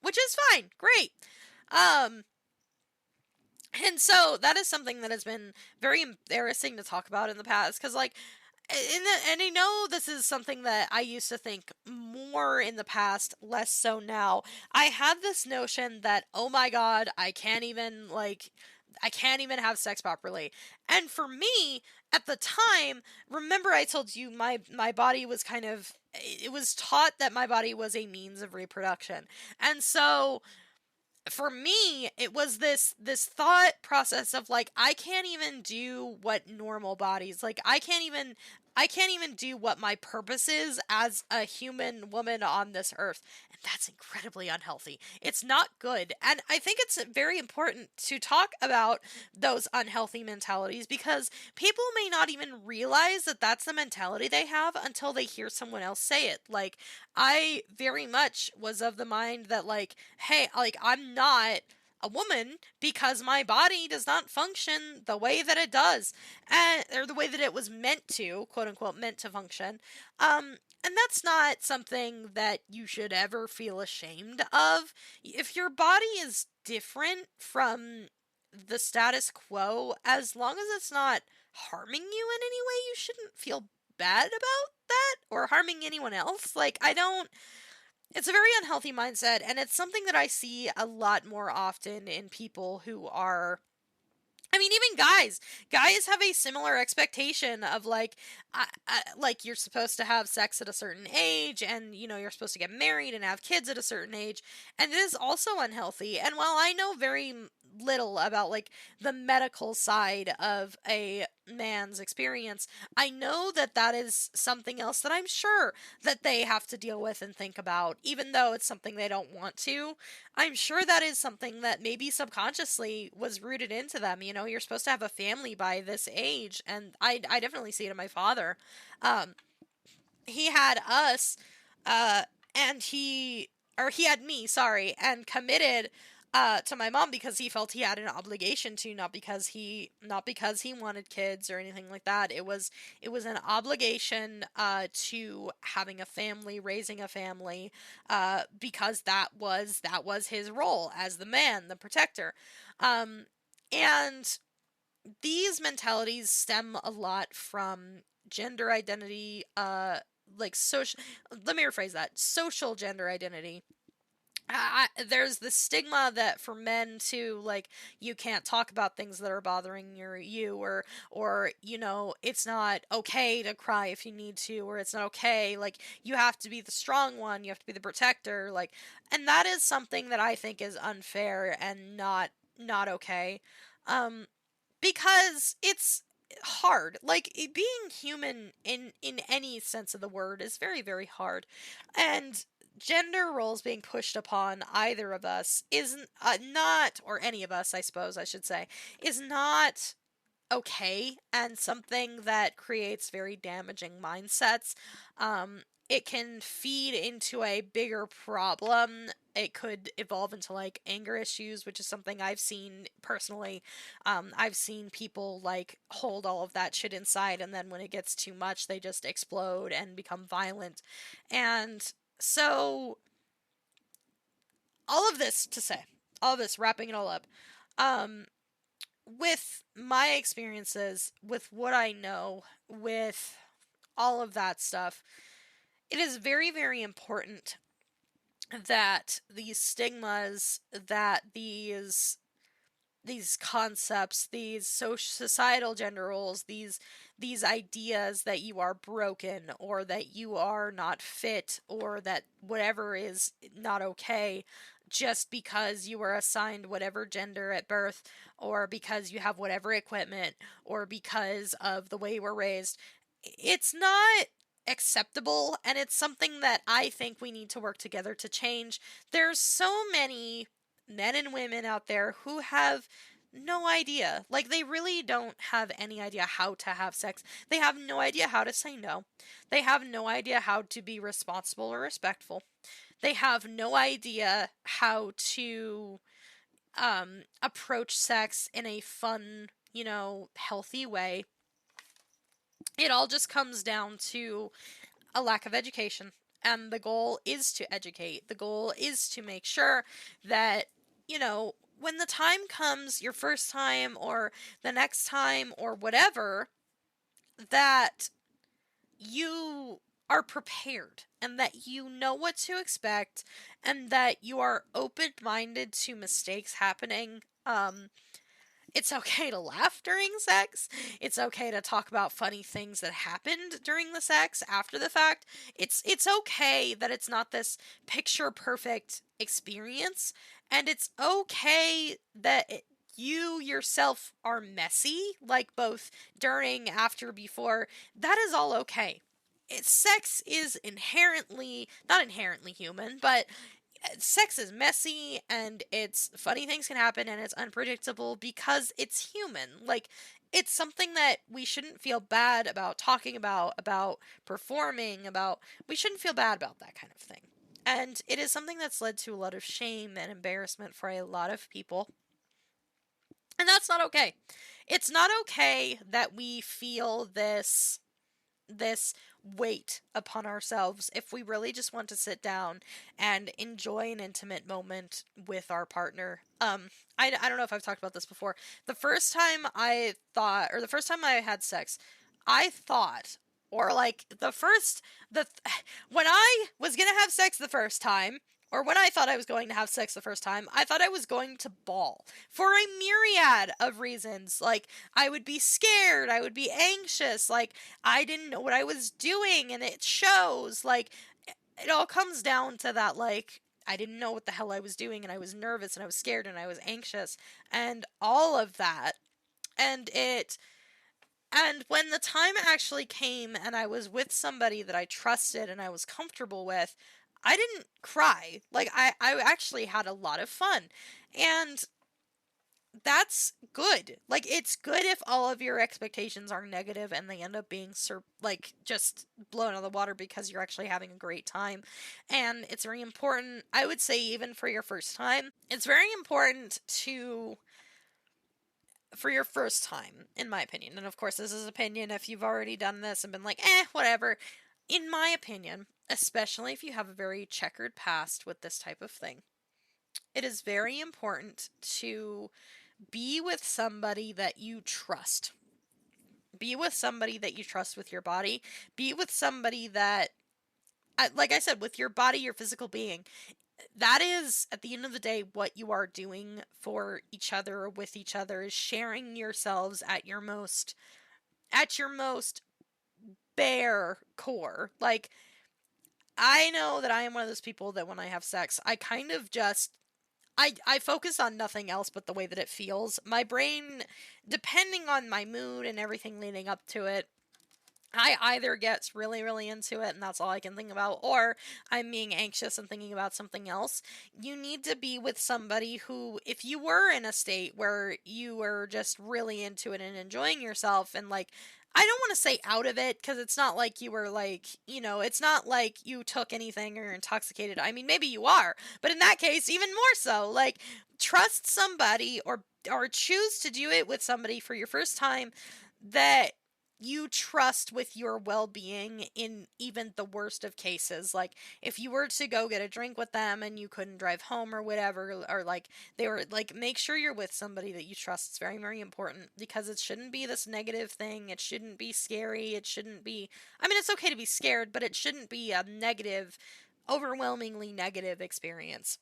Which is fine. Great. And so that is something that has been very embarrassing to talk about in the past, because, like, and I know this is something that I used to think more in the past, less so now. I had this notion that, oh my god, I can't even have sex properly. And for me, at the time, remember I told you my body was it was taught that my body was a means of reproduction. And so for me, it was this thought process of like, I can't even do what normal bodies, like I can't even do what my purpose is as a human woman on this earth. And that's incredibly unhealthy. It's not good. And I think it's very important to talk about those unhealthy mentalities, because people may not even realize that that's the mentality they have until they hear someone else say it. Like, I very much was of the mind that, like, hey, like, I'm not a woman because my body does not function the way that it does, or the way that it was meant to, quote unquote, meant to function. And that's not something that you should ever feel ashamed of. If your body is different from the status quo, as long as it's not harming you in any way, you shouldn't feel bad about that or harming anyone else. Like, it's a very unhealthy mindset, and it's something that I see a lot more often in people who are, I mean, even guys have a similar expectation of like, like, you're supposed to have sex at a certain age, and you're supposed to get married and have kids at a certain age, and it is also unhealthy. And while I know very little about like the medical side of a man's experience, I know that that is something else that I'm sure that they have to deal with and think about, even though it's something they don't want to. I'm sure that is something that maybe subconsciously was rooted into them. You're supposed to have a family by this age, and I definitely see it in my father. He had us, and he had me, sorry, and committed to my mom because he felt he had an obligation to, not because he wanted kids or anything like that. It was an obligation to having a family, raising a family, because that was his role as the man, the protector. Um, and these mentalities stem a lot from gender identity, like social. Let me rephrase that: social gender identity. There's the stigma that for men too, like, you can't talk about things that are bothering you, or it's not okay to cry if you need to, or it's not okay, like, you have to be the strong one, you have to be the protector, like, and that is something that I think is unfair and not okay. Um, because it's hard. Like, being human in any sense of the word is very, very hard, and gender roles being pushed upon either of us isn't, not, or any of us, I suppose I should say, is not okay, and something that creates very damaging mindsets. It can feed into a bigger problem. It could evolve into like anger issues, which is something I've seen personally. I've seen people like hold all of that shit inside, and then when it gets too much, they just explode and become violent. And so, all of this to say, all of this, wrapping it all up, um, with my experiences, with what I know, with all of that stuff, it is very, very important that these stigmas, that these concepts, these social societal gender roles, these ideas that you are broken, or that you are not fit, or that whatever is not okay, just because you were assigned whatever gender at birth, or because you have whatever equipment, or because of the way you were raised. It's not acceptable, and it's something that I think we need to work together to change. There's so many men and women out there who have no idea. Like, they really don't have any idea how to have sex. They have no idea how to say no. They have no idea how to be responsible or respectful. They have no idea how to approach sex in a fun, healthy way. It all just comes down to a lack of education. And the goal is to educate. The goal is to make sure that, when the time comes, your first time or the next time or whatever, that you are prepared, and that you know what to expect, and that you are open minded to mistakes happening. It's okay to laugh during sex. It's okay to talk about funny things that happened during the sex after the fact. It's okay that it's not this picture perfect experience, and it's okay that you yourself are messy, like both during, after, before. That is all okay. Sex is inherently, not inherently human, but sex is messy, and it's funny things can happen, and it's unpredictable because it's human. Like, it's something that we shouldn't feel bad about talking about performing about. We shouldn't feel bad about that kind of thing. And it is something that's led to a lot of shame and embarrassment for a lot of people. And that's not okay. It's not okay that we feel this weight upon ourselves if we really just want to sit down and enjoy an intimate moment with our partner. I don't know if I've talked about this before. The first time I thought, or the first time I had sex, I thought, or like when I was gonna have sex the first time, or when I thought I was going to have sex the first time, I thought I was going to bawl for a myriad of reasons. Like, I would be scared, I would be anxious, like, I didn't know what I was doing, and it shows. Like, it all comes down to that, like, I didn't know what the hell I was doing, and I was nervous, and I was scared, and I was anxious, and all of that. And when the time actually came, and I was with somebody that I trusted and I was comfortable with, I didn't cry. Like, I actually had a lot of fun. And that's good. Like, it's good if all of your expectations are negative and they end up being like just blown out of the water because you're actually having a great time. And it's very important, I would say, even for your first time, it's very important to for your first time, in my opinion. And of course, this is opinion. If you've already done this and been like, whatever. In my opinion, especially if you have a very checkered past with this type of thing, it is very important to be with somebody that you trust. Be with somebody that you trust with your body. Be with somebody that, like I said, with your body, your physical being. That is, at the end of the day, what you are doing for each other or with each other, is sharing yourselves at your most bare core. Like, I know that I am one of those people that when I have sex, I kind of just I focus on nothing else but the way that it feels. My brain, depending on my mood and everything leading up to it, I either get really, really into it and that's all I can think about, or I'm being anxious and thinking about something else. You need to be with somebody who, if you were in a state where you were just really into it and enjoying yourself and like, I don't want to say out of it because it's not like you were like, it's not like you took anything or you're intoxicated. I mean, maybe you are, but in that case, even more so. Like, trust somebody or choose to do it with somebody for your first time that you trust with your well-being in even the worst of cases. Like, if you were to go get a drink with them and you couldn't drive home or whatever, or like they were like, make sure you're with somebody that you trust. It's very, very important because it shouldn't be this negative thing. It shouldn't be scary. It shouldn't be, I mean, it's okay to be scared, but it shouldn't be a negative, overwhelmingly negative experience.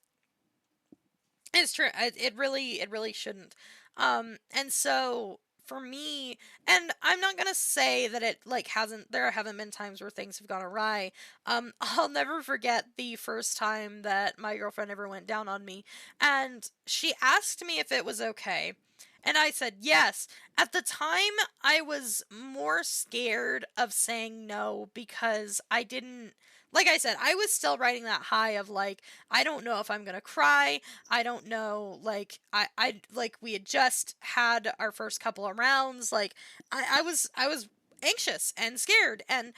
It's true. It really shouldn't. And so for me, and I'm not gonna say that it like hasn't. There haven't been times where things have gone awry. I'll never forget the first time that my girlfriend ever went down on me, and she asked me if it was okay, and I said yes. At the time, I was more scared of saying no because I didn't. Like I said, I was still riding that high of like, I don't know if I'm gonna cry. I don't know, like, like, we had just had our first couple of rounds. Like, I was anxious and scared. And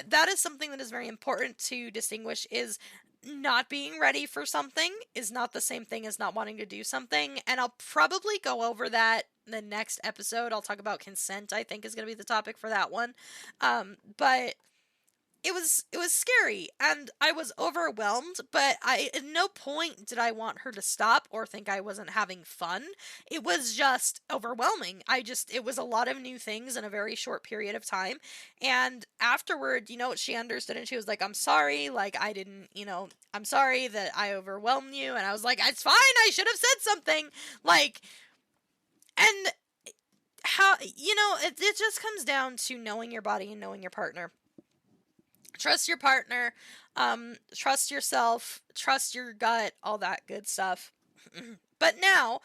that is something that is very important to distinguish is not being ready for something is not the same thing as not wanting to do something. And I'll probably go over that in the next episode. I'll talk about consent, I think is going to be the topic for that one. But it was scary and I was overwhelmed, but I at no point did I want her to stop or think I wasn't having fun. It was just overwhelming. It was a lot of new things in a very short period of time. And afterward, she understood and she was like, "I'm sorry, like I didn't, I'm sorry that I overwhelmed you." And I was like, "It's fine. I should have said something." Like, and how, it just comes down to knowing your body and knowing your partner. Trust your partner, trust yourself, trust your gut, all that good stuff. But now,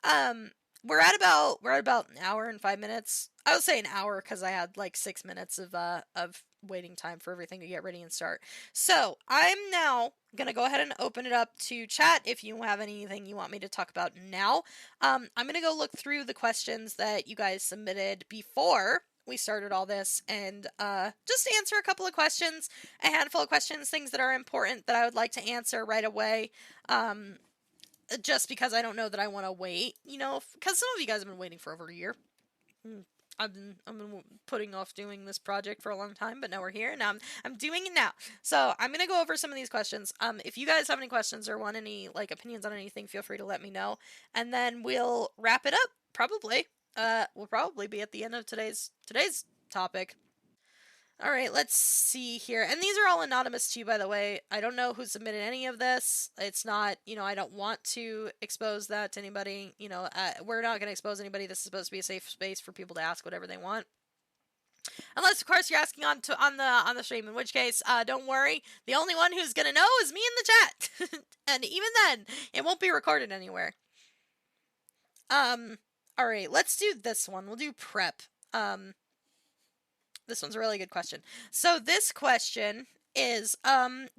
um, we're at about an hour and 5 minutes. I would say an hour because I had like 6 minutes of waiting time for everything to get ready and start. So I'm now gonna go ahead and open it up to chat if you have anything you want me to talk about now. I'm gonna go look through the questions that you guys submitted before we started all this and just answer a couple of questions, a handful of questions, things that are important that I would like to answer right away. Just because I don't know that I want to wait, because some of you guys have been waiting for over a year. I've been putting off doing this project for a long time, but now we're here and I'm doing it now. So I'm gonna go over some of these questions. If you guys have any questions or want any like opinions on anything, feel free to let me know, and then we'll wrap it up. Probably. We'll probably be at the end of today's topic. All right, let's see here. And these are all anonymous too, by the way. I don't know who submitted any of this. It's not, I don't want to expose that to anybody. We're not going to expose anybody. This is supposed to be a safe space for people to ask whatever they want. Unless, of course, you're asking on the stream, in which case, don't worry. The only one who's going to know is me in the chat. And even then, it won't be recorded anywhere. All right, let's do this one. We'll do prep. This one's a really good question. So this question is,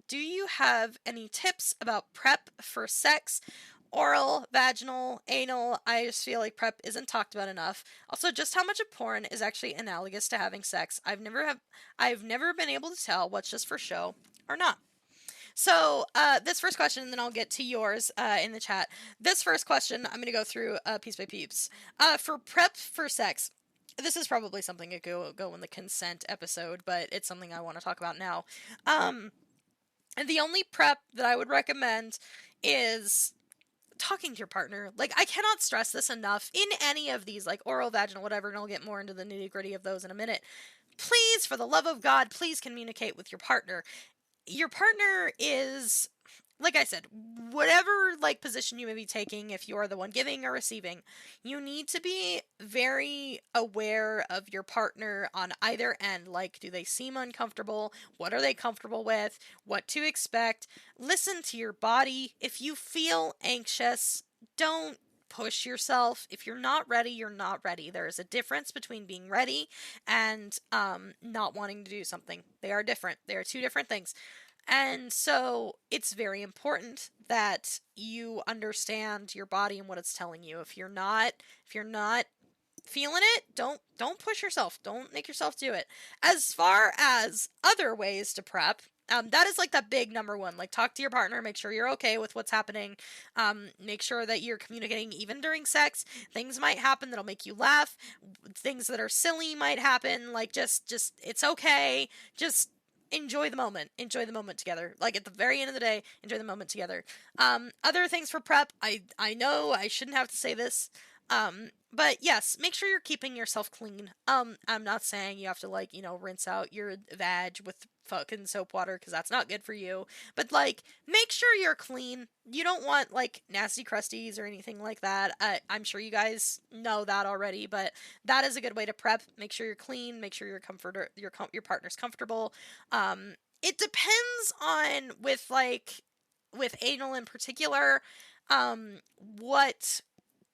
do you have any tips about prep for sex Oral, vaginal, anal, I just feel like prep isn't talked about enough. Also, just how much of porn is actually analogous to having sex. I've never been able to tell what's just for show or not. So, this first question, and then I'll get to yours in the chat. This first question, I'm going to go through piece by piece. For prep for sex, this is probably something that go in the consent episode, but it's something I want to talk about now. And the only prep that I would recommend is talking to your partner. Like, I cannot stress this enough in any of these, like oral, vaginal, whatever, and I'll get more into the nitty gritty of those in a minute. Please, for the love of God, please communicate with your partner. Your partner is, like I said, whatever like position you may be taking, if you are the one giving or receiving, you need to be very aware of your partner on either end. Like, do they seem uncomfortable? What are they comfortable with? What to expect? Listen to your body. If you feel anxious, don't push yourself. If you're not ready, you're not ready. There is a difference between being ready and not wanting to do something. They are different. They are two different things. And so it's very important that you understand your body and what it's telling you. If you're not feeling it, don't push yourself. Don't make yourself do it. As far as other ways to prep, that is like the big number one. Like, talk to your partner, make sure you're okay with what's happening. Make sure that you're communicating even during sex. Things might happen that'll make you laugh. Things that are silly might happen. Like, just it's okay. Just enjoy the moment. Enjoy the moment together. Like, at the very end of the day, enjoy the moment together. Other things for prep. I know I shouldn't have to say this. But yes, make sure you're keeping yourself clean. I'm not saying you have to, like, rinse out your vag with fucking soap water, because that's not good for you. But, like, make sure you're clean. You don't want, like, nasty crusties or anything like that. I'm sure you guys know that already, but that is a good way to prep. Make sure you're clean. Make sure your partner's comfortable. It depends on, with anal in particular, what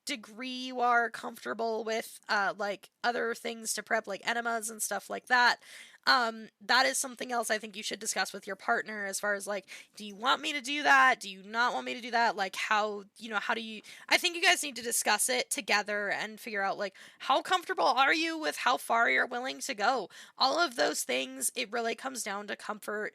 degree you are comfortable with, like other things to prep, like enemas and stuff like that. That is something else I think you should discuss with your partner, as far as, like, do you want me to do that? Do you not want me to do that? Like, how do you, I think you guys need to discuss it together and figure out, like, how comfortable are you with how far you're willing to go? All of those things, it really comes down to comfort.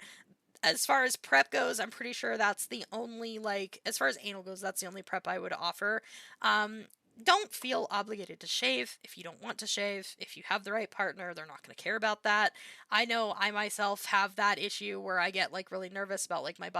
As far as prep goes, I'm pretty sure that's the only, like, as far as anal goes, that's the only prep I would offer. Um, don't feel obligated to shave if you don't want to shave. If you have the right partner, they're not going to care about that. I know I myself have that issue where I get, like, really nervous about, like, my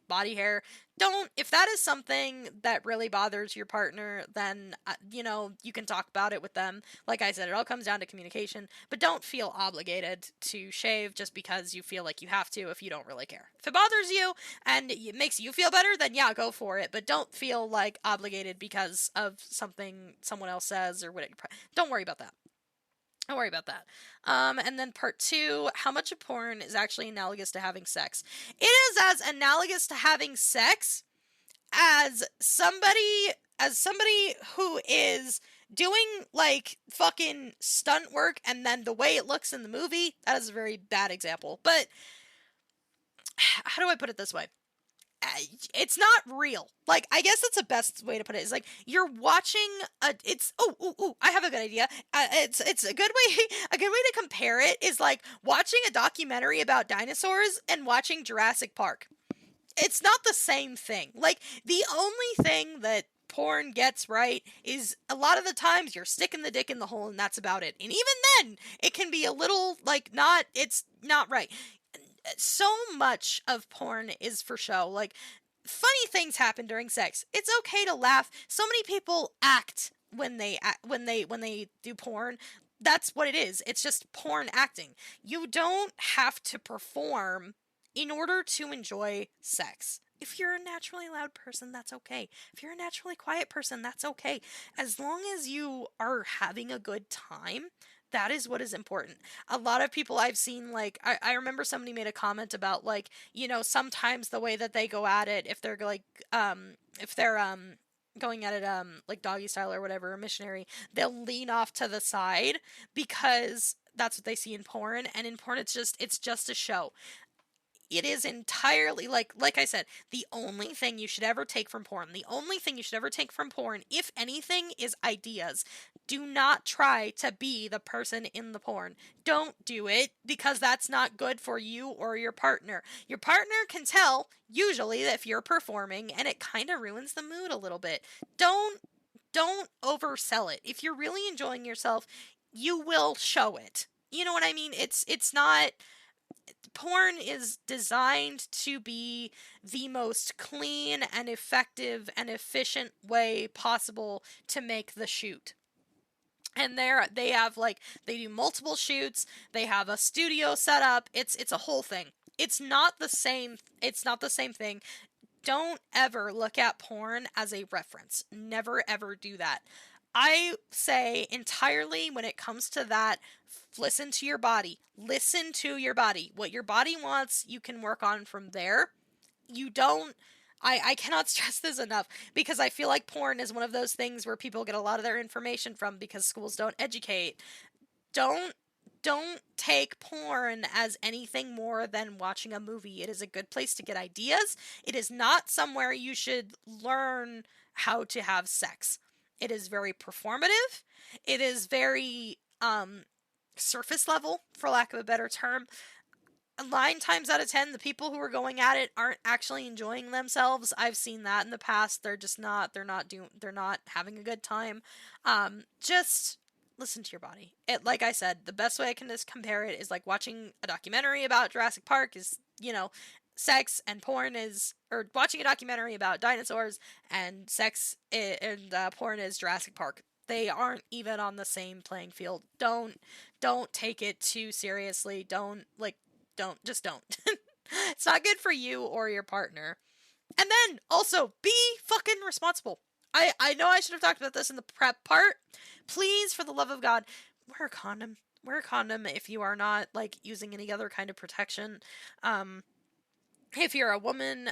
body hair. Don't, if that is something that really bothers your partner, then, you can talk about it with them. Like I said, it all comes down to communication, but don't feel obligated to shave just because you feel like you have to if you don't really care. If it bothers you and it makes you feel better, then yeah, go for it, but don't feel, like, obligated because of something someone else says or whatever. Don't worry about that. Don't worry about that. And then part two, how much of porn is actually analogous to having sex? It is as analogous to having sex as somebody who is doing, like, fucking stunt work, and then the way it looks in the movie. That is a very bad example. But how do I put it this way? It's not real. Like, I guess that's the best way to put it. Is like, you're watching it's, I have a good idea. It's a good way a good way to compare it is like watching a documentary about dinosaurs and watching Jurassic Park. It's not the same thing. Like, the only thing that porn gets right is, a lot of the times, you're sticking the dick in the hole and that's about it. And even then, it can be a little, like, it's not right. So much of porn is for show. Like, funny things happen during sex. It's okay to laugh. So many people act when they do porn. That's what it is. It's just porn acting. You don't have to perform in order to enjoy sex. If you're a naturally loud person, that's okay. If you're a naturally quiet person, that's okay. As long as you are having a good time, that is what is important. A lot of people I've seen, like, I remember somebody made a comment about, like, sometimes the way that they go at it, if they're like, if they're, going at it, like doggy style or whatever, or missionary, they'll lean off to the side because that's what they see in porn. And in porn, it's just a show. It is entirely like I said, the only thing you should ever take from porn, the only thing you should ever take from porn, if anything, is ideas. Do not try to be the person in the porn. Don't do it, because that's not good for you or your partner. Your partner can tell, usually, if you're performing, and it kind of ruins the mood a little bit. Don't oversell it. If you're really enjoying yourself, you will show it. You know what I mean? It's not, porn is designed to be the most clean and effective and efficient way possible to make the shoot. And they have, like, they do multiple shoots, they have a studio set up. It's a whole thing. It's not the same thing. Don't ever look at porn as a reference. Never ever do that. I say entirely, when it comes to that, listen to your body. Listen to your body. What your body wants, you can work on from there. You don't. I cannot stress this enough, because I feel like porn is one of those things where people get a lot of their information from because schools don't educate. Don't don't take porn as anything more than watching a movie. It is a good place to get ideas. It is not somewhere you should learn how to have sex. It is very performative. It is very surface level, for lack of a better term. 9 times out of 10, the people who are going at it aren't actually enjoying themselves. I've seen that in the past. They're just not. They're not having a good time. Just listen to your body. It, like I said, the best way I can just compare it is like watching a documentary about Jurassic Park is, sex, and porn is, or watching a documentary about dinosaurs and sex and porn is Jurassic Park. They aren't even on the same playing field. Don't take it too seriously. Just don't. It's not good for you or your partner. And then also be fucking responsible. I know I should have talked about this in the prep part. Please, for the love of God, wear a condom. Wear a condom if you are not like using any other kind of protection. If you're a woman,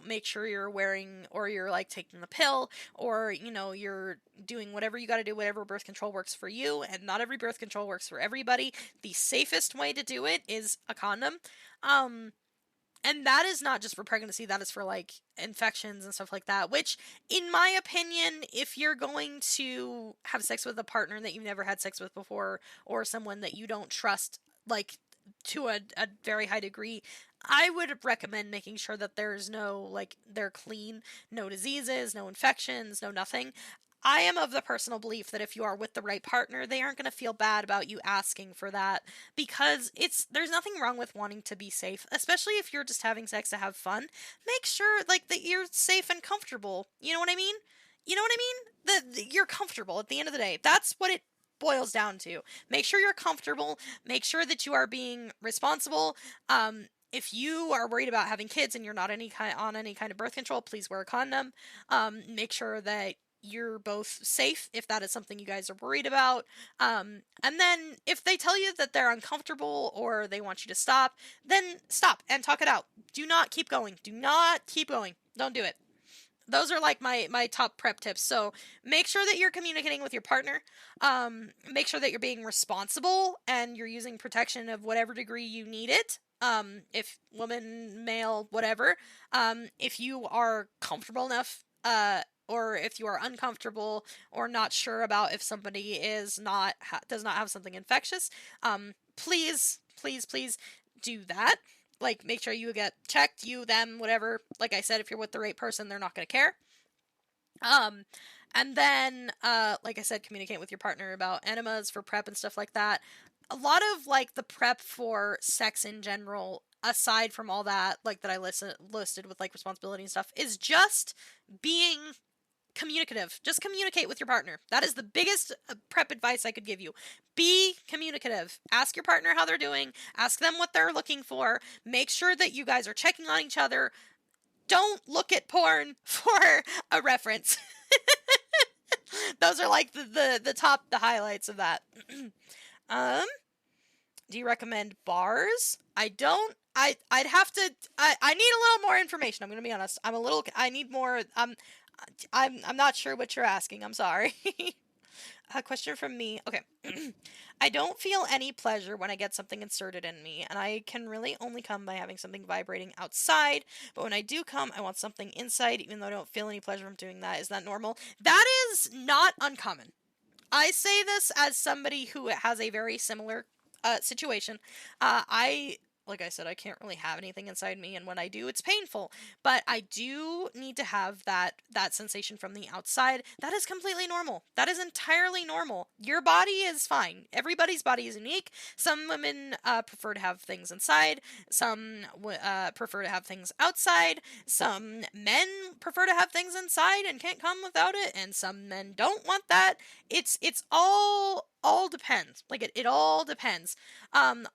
make sure you're wearing, or you're like taking the pill, or you're doing whatever you got to do, whatever birth control works for you. And not every birth control works for everybody. The safest way to do it is a condom. And that is not just for pregnancy, that is for like infections and stuff like that, which in my opinion, if you're going to have sex with a partner that you've never had sex with before, or someone that you don't trust, like to a very high degree, I would recommend making sure that there's no, like, they're clean, no diseases, no infections, no nothing. I am of the personal belief that if you are with the right partner, they aren't going to feel bad about you asking for that, because there's nothing wrong with wanting to be safe, especially if you're just having sex to have fun. Make sure like that you're safe and comfortable. You know what I mean? You know what I mean? That you're comfortable at the end of the day. That's what it boils down to. Make sure you're comfortable. Make sure that you are being responsible. If you are worried about having kids and you're not on any kind of birth control, please wear a condom. Make sure that you're both safe if that is something you guys are worried about. And then if they tell you that they're uncomfortable or they want you to stop, then stop and talk it out. Do not keep going. Do not keep going. Don't do it. Those are like my top prep tips. So make sure that you're communicating with your partner. Make sure that you're being responsible and you're using protection of whatever degree you need it. If woman, male, whatever. If you are comfortable enough, or if you are uncomfortable or not sure about if somebody does not have something infectious, please do that. Like, make sure you get checked, you, them, whatever. Like I said, if you're with the right person, they're not going to care. And then, like I said, communicate with your partner about enemas for prep and stuff like that. A lot of, like, the prep for sex in general, aside from all that, like, that I listed with, like, responsibility and stuff, is just being communicative. Just communicate with your partner. That is the biggest prep advice I could give you. Be communicative. Ask your partner how they're doing. Ask them what they're looking for. Make sure that you guys are checking on each other. Don't look at porn for a reference. Those are like the highlights of that. Do you recommend bars? I don't. I'd have to. I need a little more information. I'm gonna be honest. I need more. I'm not sure what you're asking. I'm sorry. A question from me. Okay. I don't feel any pleasure when I get something inserted in me, and I can really only come by having something vibrating outside. But when I do come, I want something inside, even though I don't feel any pleasure from doing that. Is that normal? That is not uncommon. I say this as somebody who has a very similar situation. Like I said, I can't really have anything inside me, and when I do, it's painful. But I do need to have that sensation from the outside. That is completely normal. That is entirely normal. Your body is fine. Everybody's body is unique. Some women prefer to have things inside. Some prefer to have things outside. Some men prefer to have things inside and can't come without it, and some men don't want that. It's all depends. Like it all depends on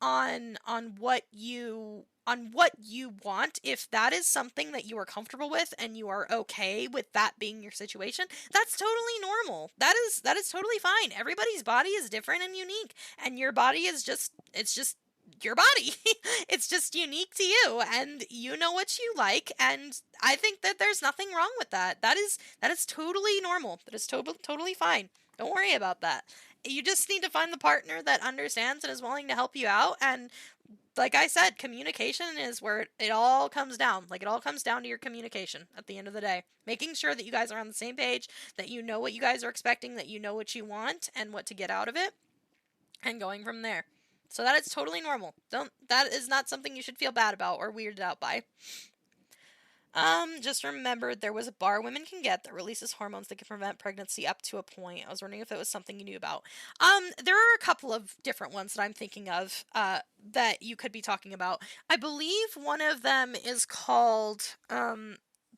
what you want. If that is something that you are comfortable with and you are okay with that being your situation, that's totally normal. That is totally fine. Everybody's body is different and unique, and your body is just it's just your body. It's just unique to you, and you know what you like, and I think that there's nothing wrong with that. That is totally normal. That is totally fine. Don't worry about that. You just need to find the partner that understands and is willing to help you out. And like I said, communication is where it all comes down. Like it all comes down to your communication at the end of the day. Making sure that you guys are on the same page, that you know what you guys are expecting, that you know what you want and what to get out of it, and going from there. So that is totally normal. That is not something you should feel bad about or weirded out by. Just remembered there was a bar women can get that releases hormones that can prevent pregnancy up to a point. I was wondering if it was something you knew about. There are a couple of different ones that I'm thinking of, that you could be talking about. I believe one of them is called, the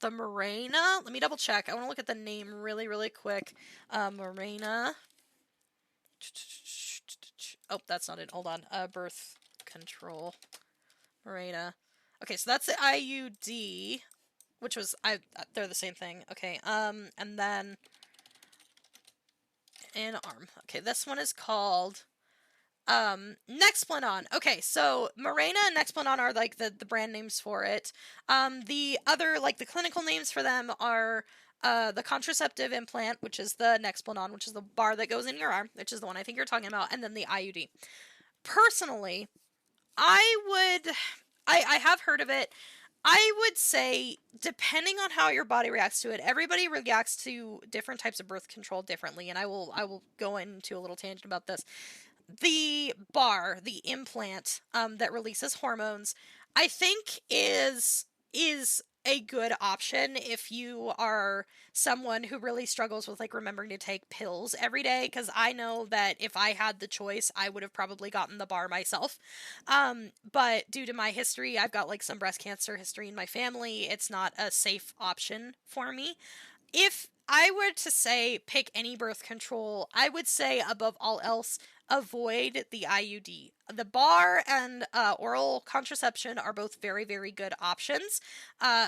Mirena. Let me double check. I want to look at the name really, really quick. Mirena. Oh, that's not it. Hold on. Birth control. Mirena. Okay, so that's the IUD, which was they're the same thing. Okay, and then an arm. Okay, this one is called Nexplanon. Okay, so Mirena and Nexplanon are like the brand names for it. The other, like, the clinical names for them are the contraceptive implant, which is the Nexplanon, which is the bar that goes in your arm, which is the one I think you're talking about, and then the IUD. Personally, I have heard of it. I would say, depending on how your body reacts to it, everybody reacts to different types of birth control differently, and I will go into a little tangent about this. The bar, the implant, that releases hormones, I think is a good option if you are someone who really struggles with, like, remembering to take pills every day, because I know that if I had the choice, I would have probably gotten the bar myself. But due to my history, I've got, like, some breast cancer history in my family. It's not a safe option for me. If I were to say pick any birth control, I would say above all else, avoid the IUD. The bar and oral contraception are both very, very good options.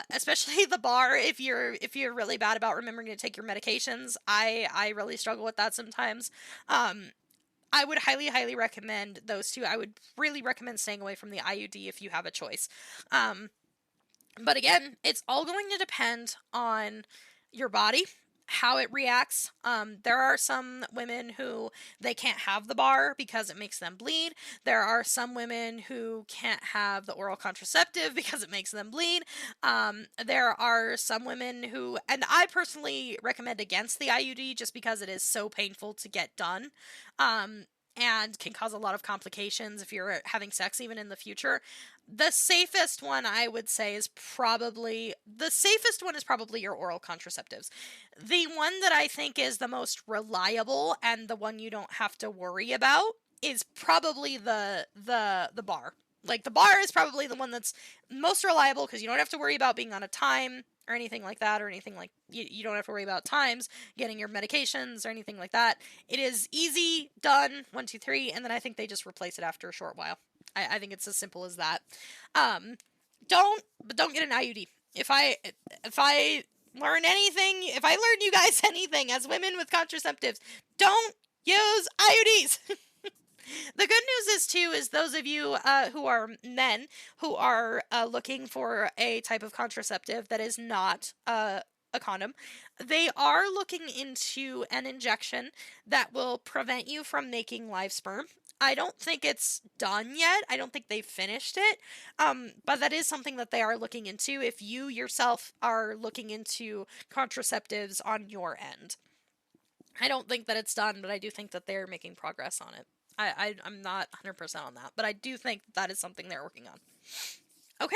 Especially the bar if you're really bad about remembering to take your medications. I really struggle with that sometimes. I would highly, highly recommend those two. I would really recommend staying away from the IUD if you have a choice. But again, it's all going to depend on your body, how it reacts. There are some women who they can't have the bar because it makes them bleed. There are some women who can't have the oral contraceptive because it makes them bleed. There are some women who, and I personally recommend against the IUD just because it is so painful to get done. And can cause a lot of complications if you're having sex even in the future. The safest one I would say is probably your oral contraceptives. The one that I think is the most reliable and the one you don't have to worry about is probably the bar. Like, the bar is probably the one that's most reliable because you don't have to worry about being on a time or anything like that, or anything like, you don't have to worry about times, getting your medications or anything like that. It is easy, done, 1, 2, 3, and then I think they just replace it after a short while. I think it's as simple as that. Don't get an IUD. If I learn you guys anything as women with contraceptives, don't use IUDs. The good news is those of you who are men who are looking for a type of contraceptive that is not a condom. They are looking into an injection that will prevent you from making live sperm. I don't think it's done yet. I don't think they've finished it. But that is something that they are looking into if you yourself are looking into contraceptives on your end. I don't think that it's done, but I do think that they're making progress on it. I'm not 100% on that, but I do think that is something they're working on. Okay.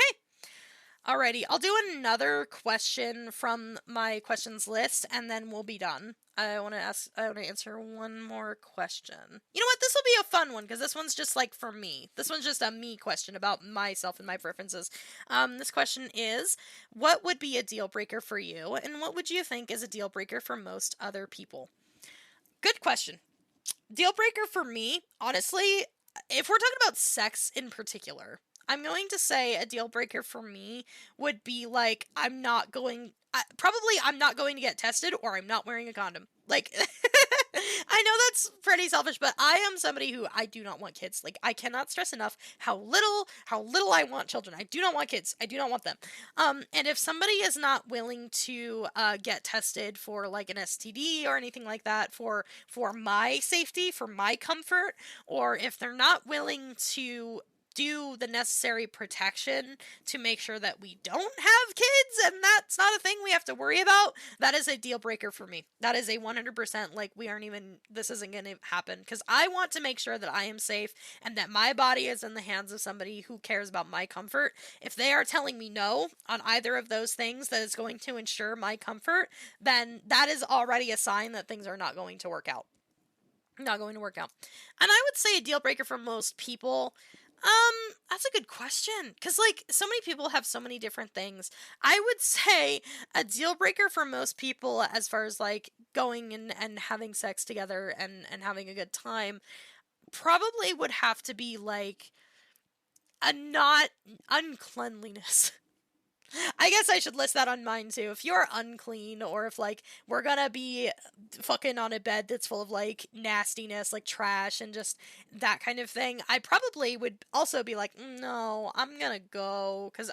Alrighty, I'll do another question from my questions list, and then we'll be done. I want to answer one more question. You know what? This will be a fun one, because this one's just like for me. This one's just a me question about myself and my preferences. This question is, what would be a deal breaker for you, and what would you think is a deal breaker for most other people? Good question. Deal breaker for me, honestly, if we're talking about sex in particular, I'm going to say a deal breaker for me would be like, I'm not going to get tested, or I'm not wearing a condom. Like, I know that's pretty selfish, but I am somebody who, I do not want kids. Like, I cannot stress enough how little I want children. I do not want kids. I do not want them. And if somebody is not willing to get tested for like an STD or anything like that for my safety, for my comfort, or if they're not willing to do the necessary protection to make sure that we don't have kids and that's not a thing we have to worry about, that is a deal breaker for me. That is a 100%, like, this isn't going to happen, because I want to make sure that I am safe and that my body is in the hands of somebody who cares about my comfort. If they are telling me no on either of those things that is going to ensure my comfort, then that is already a sign that things are not going to work out. Not going to work out. And I would say a deal breaker for most people, that's a good question. Because, like, so many people have so many different things. I would say a deal breaker for most people, as far as, like, going and having sex together and having a good time, probably would have to be, like, a not uncleanliness. I guess I should list that on mine too. If you're unclean, or if like we're gonna be fucking on a bed that's full of like nastiness, like trash and just that kind of thing, I probably would also be like, no, I'm gonna go, because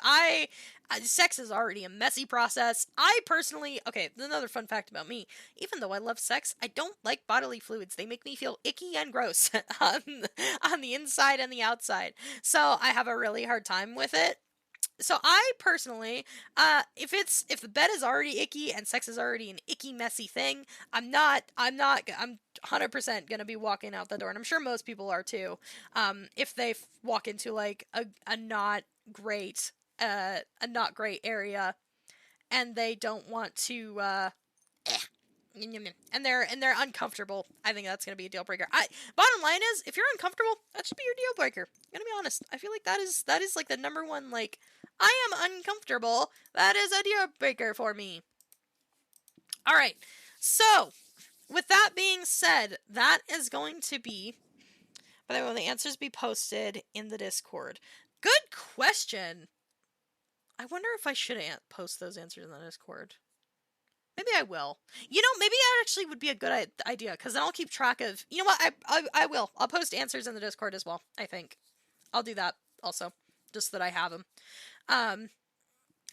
sex is already a messy process. I personally, okay, another fun fact about me, even though I love sex, I don't like bodily fluids. They make me feel icky and gross on the inside and the outside. So I have a really hard time with it. So I personally, if the bed is already icky and sex is already an icky, messy thing, I'm 100% gonna be walking out the door, and I'm sure most people are too. If they walk into like a not great, area, and they don't want to, and they're uncomfortable, I think that's gonna be a deal breaker. Bottom line is, if you're uncomfortable, that should be your deal breaker. I'm gonna be honest. I feel like that is like the number one, like, I am uncomfortable. That is a deal breaker for me. All right. So, with that being said, that is going to be, by the way, will the answers be posted in the Discord? Good question. I wonder if I should post those answers in the Discord. Maybe I will. You know, maybe that actually would be a good idea, because then I'll keep track of, you know what, I will. I'll post answers in the Discord as well, I think. I'll do that also, just so that I have them.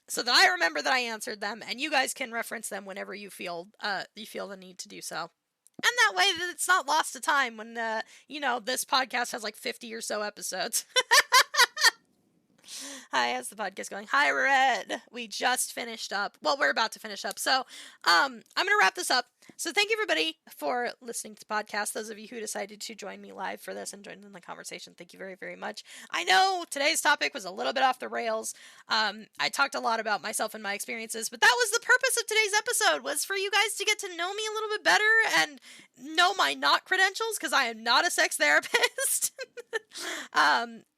So that I remember that I answered them, and you guys can reference them whenever you feel the need to do so. And that way that it's not lost to time when, this podcast has like 50 or so episodes. Hi, how's the podcast going? Hi, Red. We just finished up. Well, we're about to finish up. So, I'm going to wrap this up. So thank you, everybody, for listening to the podcast. Those of you who decided to join me live for this and join in the conversation, thank you very, very much. I know today's topic was a little bit off the rails. I talked a lot about myself and my experiences, but that was the purpose of today's episode, was for you guys to get to know me a little bit better and know my not credentials, because I am not a sex therapist.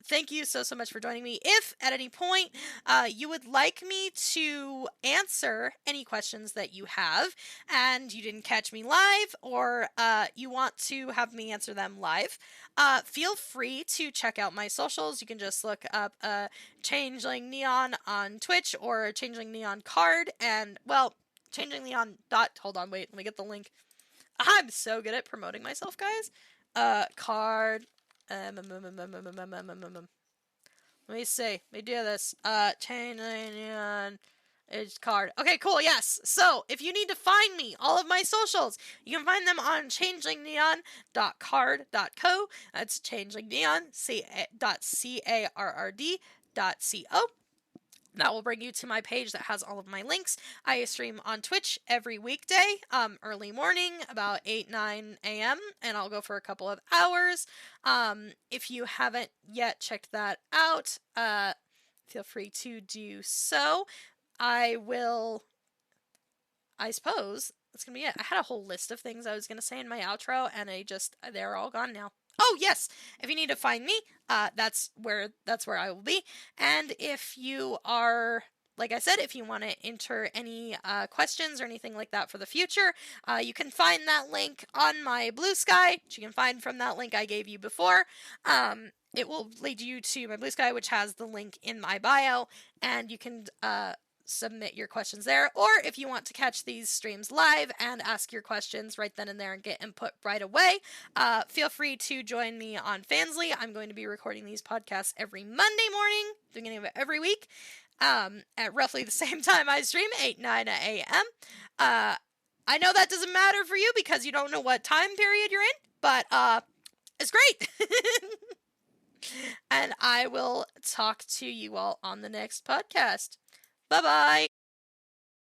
Thank you so much for joining me. If at any point you would like me to answer any questions that you have and you didn't catch me live, or you want to have me answer them live, feel free to check out my socials. You can just look up Changeling Neon on Twitch, or Changeling Neon Card, and, well, Changeling Neon hold on, wait, let me get the link. I'm so good at promoting myself, guys. Card. Let me see. Let me do this. Changeling Neon It's card. Okay, cool. Yes. So if you need to find me, all of my socials, you can find them on changelingneon.card.co. That's changelingneon.carrd.co. That will bring you to my page that has all of my links. I stream on Twitch every weekday, early morning, about 8, 9 a.m., and I'll go for a couple of hours. If you haven't yet checked that out, feel free to do so. I suppose that's gonna be it. I had a whole list of things I was gonna say in my outro, and they're all gone now. Oh yes, if you need to find me, that's where I will be. And if you are, like I said, if you want to enter any questions or anything like that for the future, you can find that link on my Blue Sky, which you can find from that link I gave you before. It will lead you to my Blue Sky, which has the link in my bio, and you can submit your questions there. Or if you want to catch these streams live and ask your questions right then and there and get input right away, feel free to join me on Fansly. I'm going to be recording these podcasts every Monday morning, beginning of every week, at roughly the same time I stream, 8, 9 a.m. I know that doesn't matter for you because you don't know what time period you're in, but it's great. And I will talk to you all on the next podcast. Bye-bye.